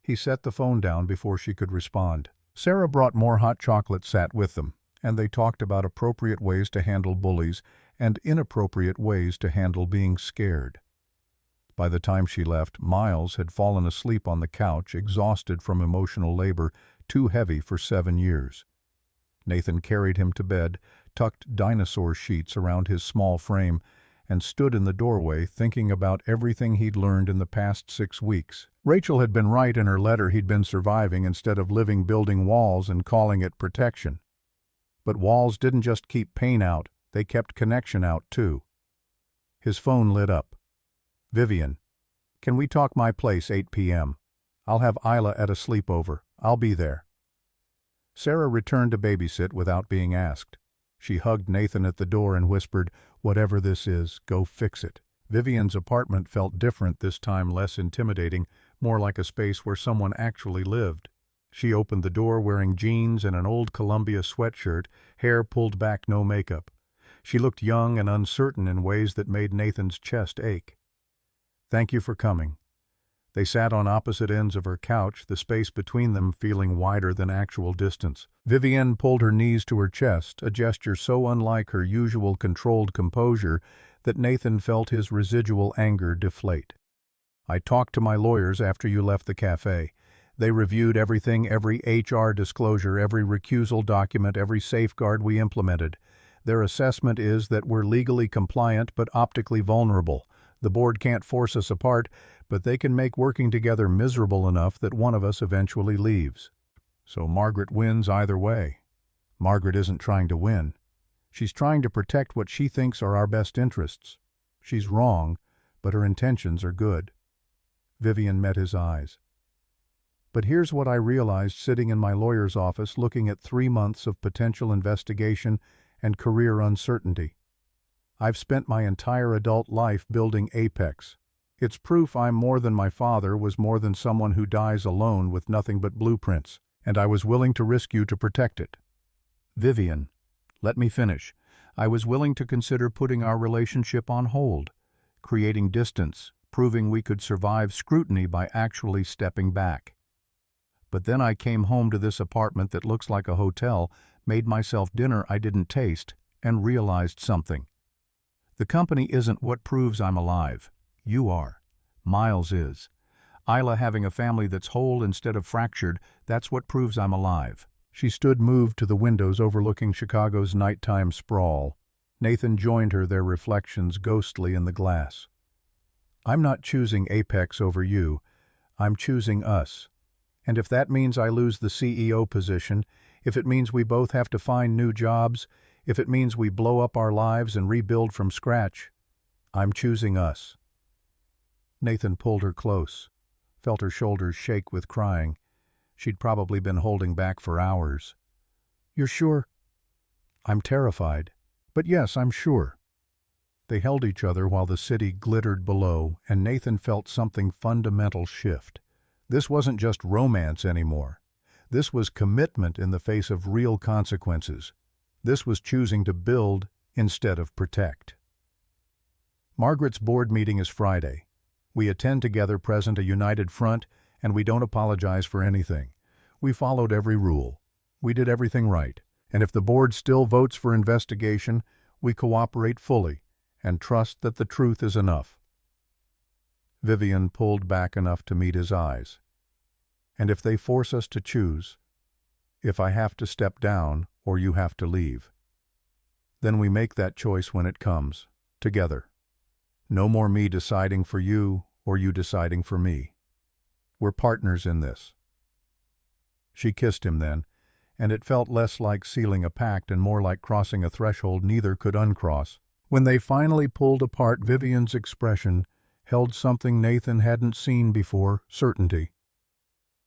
He set the phone down before she could respond. Sarah brought more hot chocolate, sat with them, and they talked about appropriate ways to handle bullies and inappropriate ways to handle being scared. By the time she left, Miles had fallen asleep on the couch, exhausted from emotional labor, too heavy for 7 years. Nathan carried him to bed, tucked dinosaur sheets around his small frame, and stood in the doorway thinking about everything he'd learned in the past 6 weeks. Rachel had been right in her letter he'd been surviving instead of living building walls and calling it protection. But walls didn't just keep pain out, they kept connection out too. His phone lit up. Vivienne, can we talk my place 8 p.m.? I'll have Isla at a sleepover. I'll be there. Sarah returned to babysit without being asked. She hugged Nathan at the door and whispered, "Whatever this is, go fix it." Vivienne's apartment felt different this time, less intimidating, more like a space where someone actually lived. She opened the door wearing jeans and an old Columbia sweatshirt, hair pulled back, no makeup. She looked young and uncertain in ways that made Nathan's chest ache. "Thank you for coming." They sat on opposite ends of her couch, the space between them feeling wider than actual distance. Vivienne pulled her knees to her chest, a gesture so unlike her usual controlled composure that Nathan felt his residual anger deflate. "I talked to my lawyers after you left the cafe. They reviewed everything, every HR disclosure, every recusal document, every safeguard we implemented. Their assessment is that we're legally compliant but optically vulnerable. The board can't force us apart, but they can make working together miserable enough that one of us eventually leaves. So Margaret wins either way." Margaret isn't trying to win. She's trying to protect what she thinks are our best interests. She's wrong, but her intentions are good. Vivienne met his eyes. "But here's what I realized sitting in my lawyer's office looking at 3 months of potential investigation and career uncertainty. I've spent my entire adult life building Apex. It's proof I'm more than my father was more than someone who dies alone with nothing but blueprints, and I was willing to risk you to protect it. Vivienne, let me finish. I was willing to consider putting our relationship on hold, creating distance, proving we could survive scrutiny by actually stepping back. But then I came home to this apartment that looks like a hotel, made myself dinner I didn't taste, and realized something. The company isn't what proves I'm alive. You are. Miles is. Isla having a family that's whole instead of fractured, that's what proves I'm alive." She stood moved to the windows overlooking Chicago's nighttime sprawl. Nathan joined her, their reflections ghostly in the glass. "I'm not choosing Apex over you. I'm choosing us. And if that means I lose the CEO position, if it means we both have to find new jobs, if it means we blow up our lives and rebuild from scratch, I'm choosing us." Nathan pulled her close, felt her shoulders shake with crying. She'd probably been holding back for hours. "You're sure?" "I'm terrified. But yes, I'm sure." They held each other while the city glittered below, and Nathan felt something fundamental shift. This wasn't just romance anymore. This was commitment in the face of real consequences. This was choosing to build instead of protect. Margaret's board meeting is Friday. We attend together, present a united front, and we don't apologize for anything. We followed every rule. We did everything right. And if the board still votes for investigation, we cooperate fully and trust that the truth is enough. Vivienne pulled back enough to meet his eyes. "And if they force us to choose, if I have to step down or you have to leave, then we make that choice when it comes, together. No more me deciding for you or you deciding for me. We're partners in this." She kissed him then, and it felt less like sealing a pact and more like crossing a threshold neither could uncross. When they finally pulled apart, Vivienne's expression held something Nathan hadn't seen before: certainty.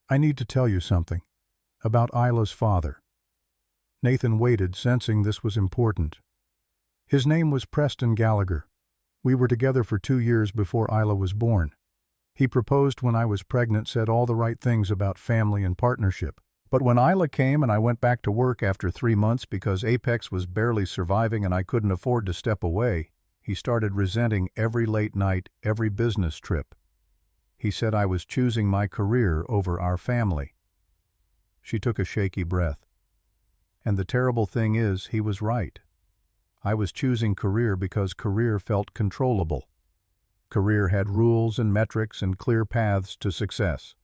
"I need to tell you something. About Isla's father." Nathan waited, sensing this was important. "His name was Preston Gallagher. We were together for 2 years before Isla was born. He proposed when I was pregnant, said all the right things about family and partnership. But when Isla came and I went back to work after 3 months because Apex was barely surviving and I couldn't afford to step away, he started resenting every late night, every business trip. He said I was choosing my career over our family." She took a shaky breath. "And the terrible thing is, he was right. I was choosing career because career felt controllable. Career had rules and metrics and clear paths to success.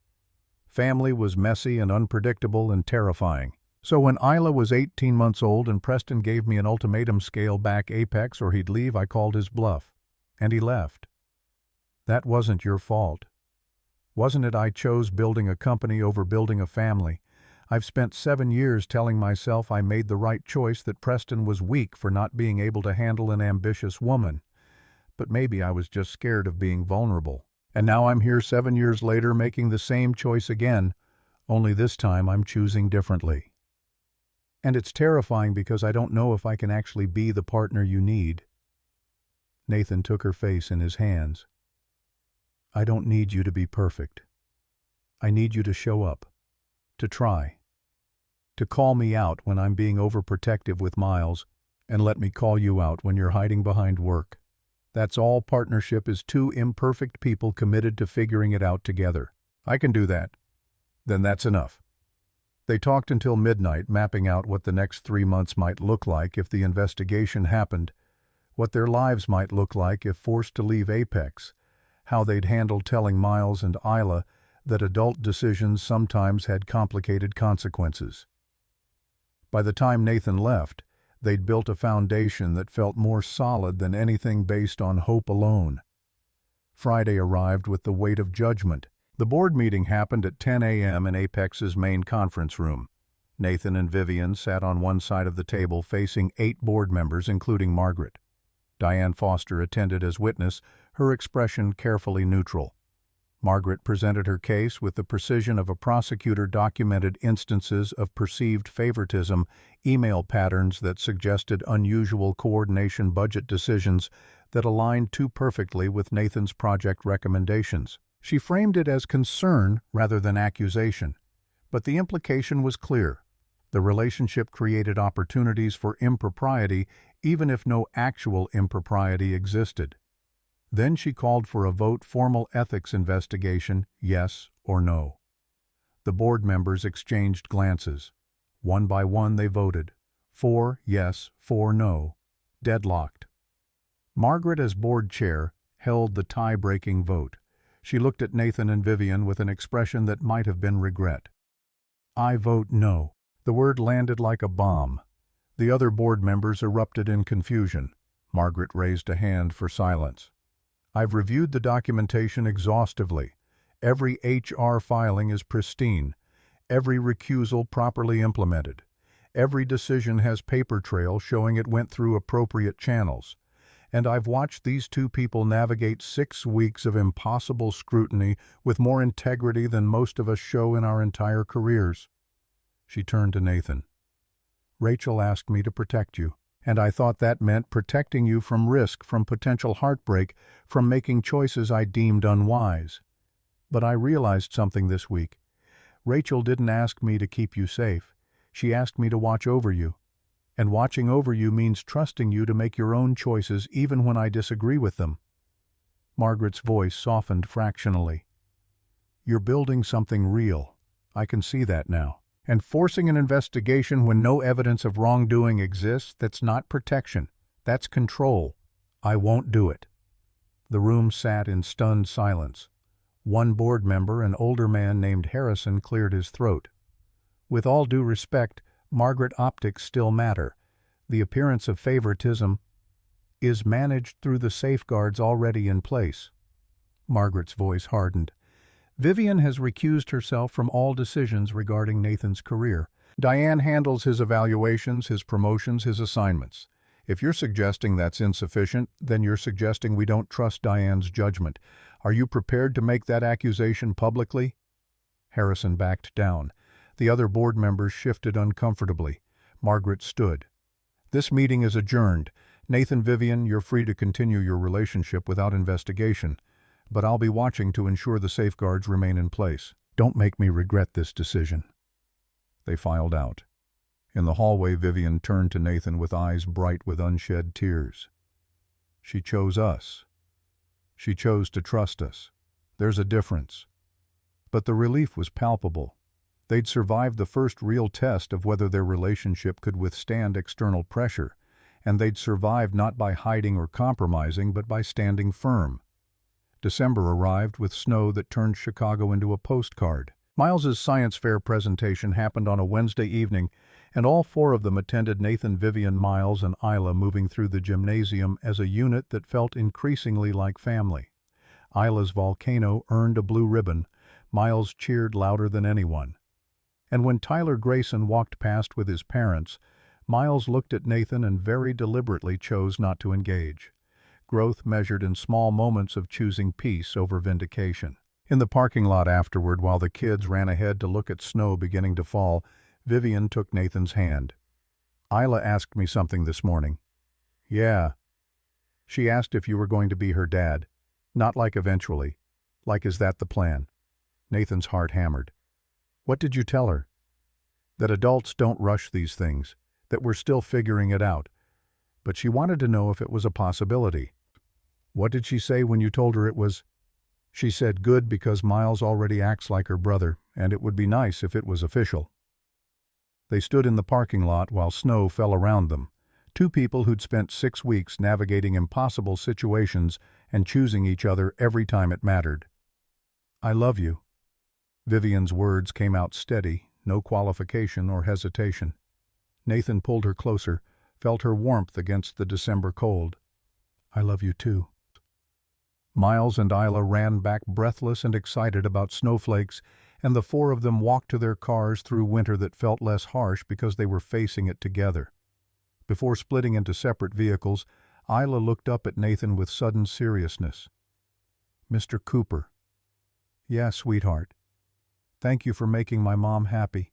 Family was messy and unpredictable and terrifying. So when Isla was 18 months old and Preston gave me an ultimatum: scale back Apex or he'd leave, I called his bluff. And he left. That wasn't your fault. Wasn't it? I chose building a company over building a family. I've spent 7 years telling myself I made the right choice, that Preston was weak for not being able to handle an ambitious woman. But maybe I was just scared of being vulnerable. And now I'm here 7 years later making the same choice again, only this time I'm choosing differently. And it's terrifying because I don't know if I can actually be the partner you need." Nathan took her face in his hands. "I don't need you to be perfect. I need you to show up, to try, to call me out when I'm being overprotective with Miles, and let me call you out when you're hiding behind work. That's all partnership is: two imperfect people committed to figuring it out together. I can do that. Then that's enough." They talked until midnight, mapping out what the next 3 months might look like if the investigation happened, what their lives might look like if forced to leave Apex, how they'd handle telling Miles and Isla that adult decisions sometimes had complicated consequences. By the time Nathan left, they'd built a foundation that felt more solid than anything based on hope alone. Friday arrived with the weight of judgment. The board meeting happened at 10 a.m. in Apex's main conference room. Nathan and Vivienne sat on one side of the table facing 8 board members, including Margaret. Diane Foster attended as witness, her expression carefully neutral. Margaret presented her case with the precision of a prosecutor, documented instances of perceived favoritism, email patterns that suggested unusual coordination, budget decisions that aligned too perfectly with Nathan's project recommendations. She framed it as concern rather than accusation, but the implication was clear. The relationship created opportunities for impropriety, even if no actual impropriety existed. Then she called for a vote: formal ethics investigation, yes or no. The board members exchanged glances. One by one they voted. 4 yes, 4 no. Deadlocked. Margaret, as board chair, held the tie-breaking vote. She looked at Nathan and Vivienne with an expression that might have been regret. "I vote no." The word landed like a bomb. The other board members erupted in confusion. Margaret raised a hand for silence. "I've reviewed the documentation exhaustively. Every HR filing is pristine. Every recusal properly implemented. Every decision has paper trail showing it went through appropriate channels. And I've watched these 2 people navigate 6 weeks of impossible scrutiny with more integrity than most of us show in our entire careers." She turned to Nathan. Rachel asked me to protect you, and I thought that meant protecting you from risk, from potential heartbreak, from making choices I deemed unwise. But I realized something this week. Rachel didn't ask me to keep you safe. She asked me to watch over you. And watching over you means trusting you to make your own choices even when I disagree with them. Margaret's voice softened fractionally. You're building something real. I can see that now. And forcing an investigation when no evidence of wrongdoing exists, that's not protection. That's control. I won't do it. The room sat in stunned silence. One board member, an older man named Harrison, cleared his throat. With all due respect, Margaret, optics still matter. The appearance of favoritism is managed through the safeguards already in place. Margaret's voice hardened. Vivienne has recused herself from all decisions regarding Nathan's career. Diane handles his evaluations, his promotions, his assignments. If you're suggesting that's insufficient, then you're suggesting we don't trust Diane's judgment. Are you prepared to make that accusation publicly? Harrison backed down. The other board members shifted uncomfortably. Margaret stood. This meeting is adjourned. Nathan, Vivienne, you're free to continue your relationship without investigation, but I'll be watching to ensure the safeguards remain in place. Don't make me regret this decision. They filed out. In the hallway, Vivienne turned to Nathan with eyes bright with unshed tears. She chose us. She chose to trust us. There's a difference. But the relief was palpable. They'd survived the first real test of whether their relationship could withstand external pressure, and they'd survived not by hiding or compromising, but by standing firm. December arrived with snow that turned Chicago into a postcard. Miles's science fair presentation happened on a Wednesday evening, and all four of them attended. Nathan, Vivienne, Miles, and Isla moving through the gymnasium as a unit that felt increasingly like family. Isla's volcano earned a blue ribbon. Miles cheered louder than anyone. And when Tyler Grayson walked past with his parents, Miles looked at Nathan and very deliberately chose not to engage. Growth measured in small moments of choosing peace over vindication. In the parking lot afterward, while the kids ran ahead to look at snow beginning to fall, Vivienne took Nathan's hand. Isla asked me something this morning. Yeah. She asked if you were going to be her dad. Not like eventually. Like, is that the plan? Nathan's heart hammered. What did you tell her? That adults don't rush these things, that we're still figuring it out. But she wanted to know if it was a possibility. What did she say when you told her it was? She said good because Miles already acts like her brother, and it would be nice if it was official. They stood in the parking lot while snow fell around them. Two people who'd spent 6 weeks navigating impossible situations and choosing each other every time it mattered. I love you. Vivienne's words came out steady, no qualification or hesitation. Nathan pulled her closer, felt her warmth against the December cold. I love you too. Miles and Isla ran back breathless and excited about snowflakes, and the four of them walked to their cars through winter that felt less harsh because they were facing it together. Before splitting into separate vehicles, Isla looked up at Nathan with sudden seriousness. Mr. Cooper. Yeah, sweetheart. Thank you for making my mom happy.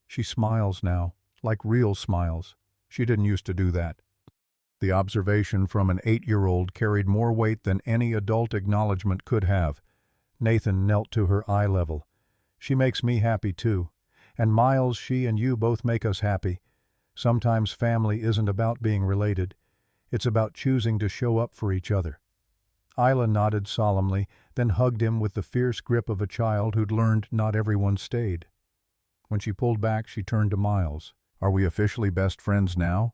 She smiles now, like real smiles. She didn't used to do that. The observation from an 8-year-old carried more weight than any adult acknowledgement could have. Nathan knelt to her eye level. She makes me happy too. And Miles, she and you both make us happy. Sometimes family isn't about being related. It's about choosing to show up for each other. Isla nodded solemnly, then hugged him with the fierce grip of a child who'd learned not everyone stayed. When she pulled back, she turned to Miles. Are we officially best friends now?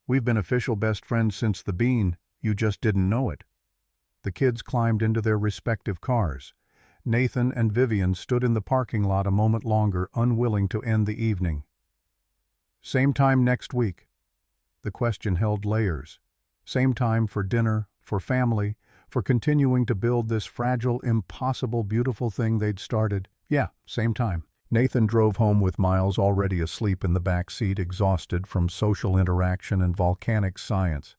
We've been official best friends since the bean. You just didn't know it. The kids climbed into their respective cars. Nathan and Vivienne stood in the parking lot a moment longer, unwilling to end the evening. Same time next week. The question held layers. Same time for dinner, for family, for continuing to build this fragile, impossible, beautiful thing they'd started. Yeah, same time. Nathan drove home with Miles already asleep in the back seat, exhausted from social interaction and volcanic science.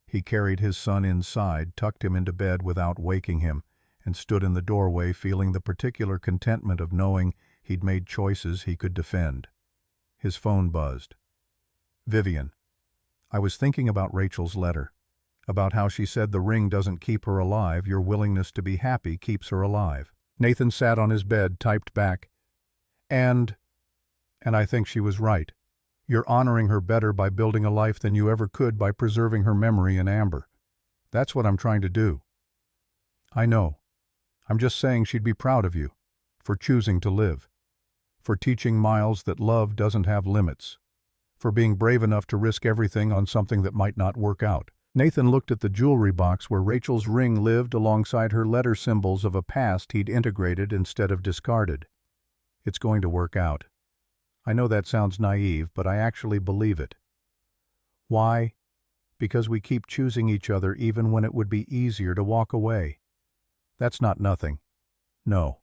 He carried his son inside, tucked him into bed without waking him, and stood in the doorway feeling the particular contentment of knowing he'd made choices he could defend. His phone buzzed. Vivienne, I was thinking about Rachel's letter, about how she said the ring doesn't keep her alive, your willingness to be happy keeps her alive. Nathan sat on his bed, typed back, and I think she was right. You're honoring her better by building a life than you ever could by preserving her memory in amber. That's what I'm trying to do. I know. I'm just saying she'd be proud of you, for choosing to live, for teaching Miles that love doesn't have limits, for being brave enough to risk everything on something that might not work out. Nathan looked at the jewelry box where Rachel's ring lived alongside her letter symbols of a past he'd integrated instead of discarded. It's going to work out. I know that sounds naive, but I actually believe it. Why? Because we keep choosing each other even when it would be easier to walk away. That's not nothing. No.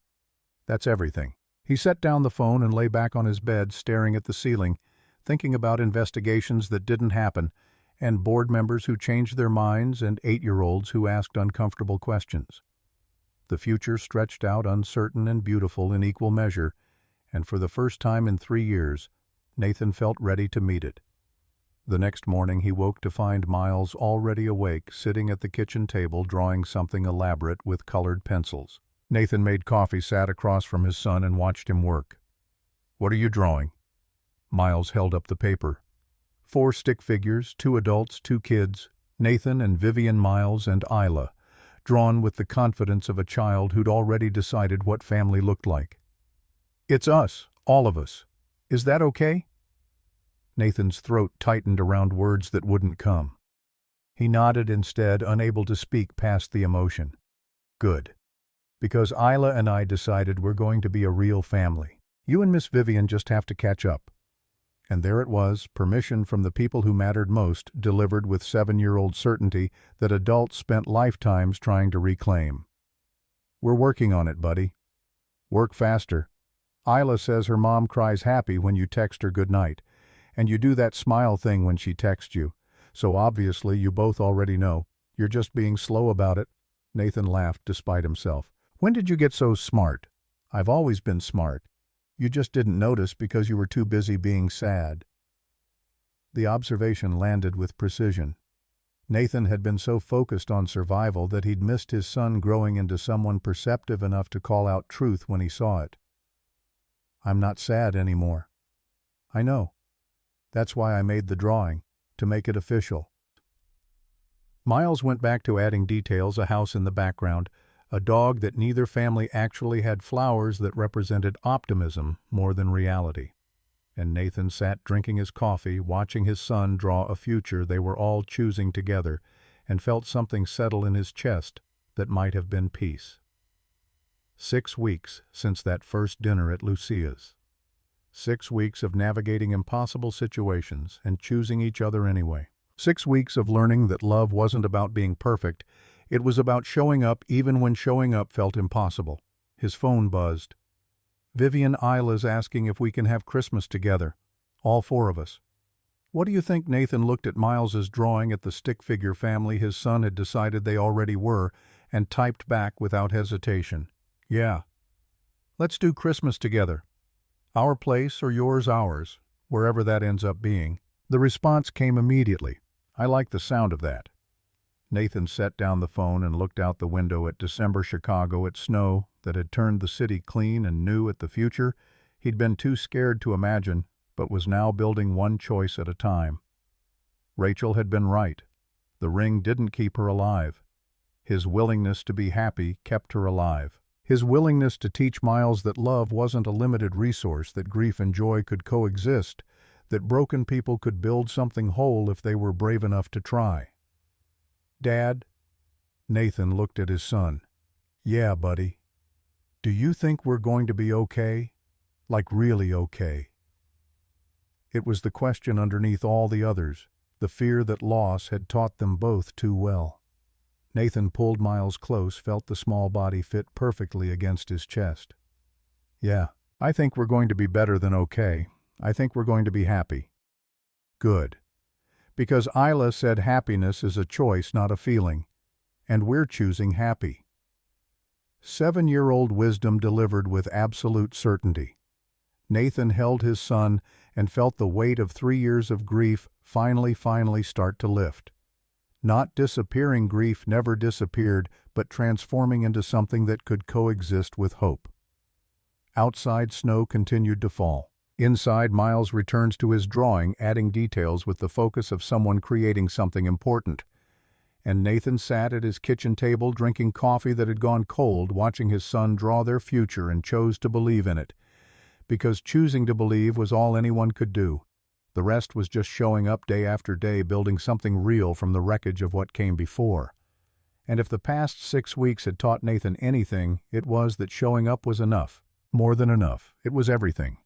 That's everything. He set down the phone and lay back on his bed, staring at the ceiling, thinking about investigations that didn't happen, and board members who changed their minds and 8-year-olds who asked uncomfortable questions. The future stretched out uncertain and beautiful in equal measure, and for the first time in 3 years, Nathan felt ready to meet it. The next morning he woke to find Miles already awake, sitting at the kitchen table drawing something elaborate with colored pencils. Nathan made coffee, sat across from his son, and watched him work. "What are you drawing?" Miles held up the paper. 4 stick figures, 2 adults, 2 kids, Nathan and Vivienne, Miles and Isla, drawn with the confidence of a child who'd already decided what family looked like. "It's us, all of us. Is that okay?" Nathan's throat tightened around words that wouldn't come. He nodded instead, unable to speak past the emotion. "Good. Because Isla and I decided we're going to be a real family. You and Miss Vivienne just have to catch up." And there it was, permission from the people who mattered most, delivered with 7-year-old certainty that adults spent lifetimes trying to reclaim. "We're working on it, buddy. Work faster. Isla says her mom cries happy when you text her goodnight, and you do that smile thing when she texts you, so obviously you both already know. You're just being slow about it." Nathan laughed despite himself. "When did you get so smart?" "I've always been smart. You just didn't notice because you were too busy being sad." The observation landed with precision. Nathan had been so focused on survival that he'd missed his son growing into someone perceptive enough to call out truth when he saw it. "I'm not sad anymore." "I know. That's why I made the drawing, to make it official." Miles went back to adding details: a house in the background, a dog that neither family actually had, flowers that represented optimism more than reality. And Nathan sat drinking his coffee, watching his son draw a future they were all choosing together, and felt something settle in his chest that might have been peace. 6 weeks since that first dinner at Lucia's. 6 weeks of navigating impossible situations and choosing each other anyway. 6 weeks of learning that love wasn't about being perfect. It was about showing up even when showing up felt impossible. His phone buzzed. "Vivienne, Isla's asking if we can have Christmas together. All 4 of us." "What do you think?" Nathan looked at Miles's drawing at the stick figure family his son had decided they already were, and typed back without hesitation. "Yeah. Let's do Christmas together. Our place or yours, ours, wherever that ends up being." The response came immediately. "I like the sound of that." Nathan set down the phone and looked out the window at December Chicago, at snow that had turned the city clean, and knew at the future he'd been too scared to imagine, but was now building one choice at a time. Rachel had been right. The ring didn't keep her alive. His willingness to be happy kept her alive. His willingness to teach Miles that love wasn't a limited resource, that grief and joy could coexist, that broken people could build something whole if they were brave enough to try. "Dad?" Nathan looked at his son. "Yeah, buddy. Do you think we're going to be okay? Like really okay?" It was the question underneath all the others, the fear that loss had taught them both too well. Nathan pulled Miles close, felt the small body fit perfectly against his chest. "Yeah, I think we're going to be better than okay. I think we're going to be happy." "Good. Because Isla said happiness is a choice, not a feeling. And we're choosing happy." 7-year-old wisdom delivered with absolute certainty. Nathan held his son and felt the weight of 3 years of grief finally start to lift. Not disappearing grief never disappeared, but transforming into something that could coexist with hope. Outside, snow continued to fall. Inside, Miles returns to his drawing, adding details with the focus of someone creating something important. And Nathan sat at his kitchen table drinking coffee that had gone cold, watching his son draw their future, and chose to believe in it. Because choosing to believe was all anyone could do. The rest was just showing up day after day, building something real from the wreckage of what came before. And if the past 6 weeks had taught Nathan anything, it was that showing up was enough. More than enough. It was everything.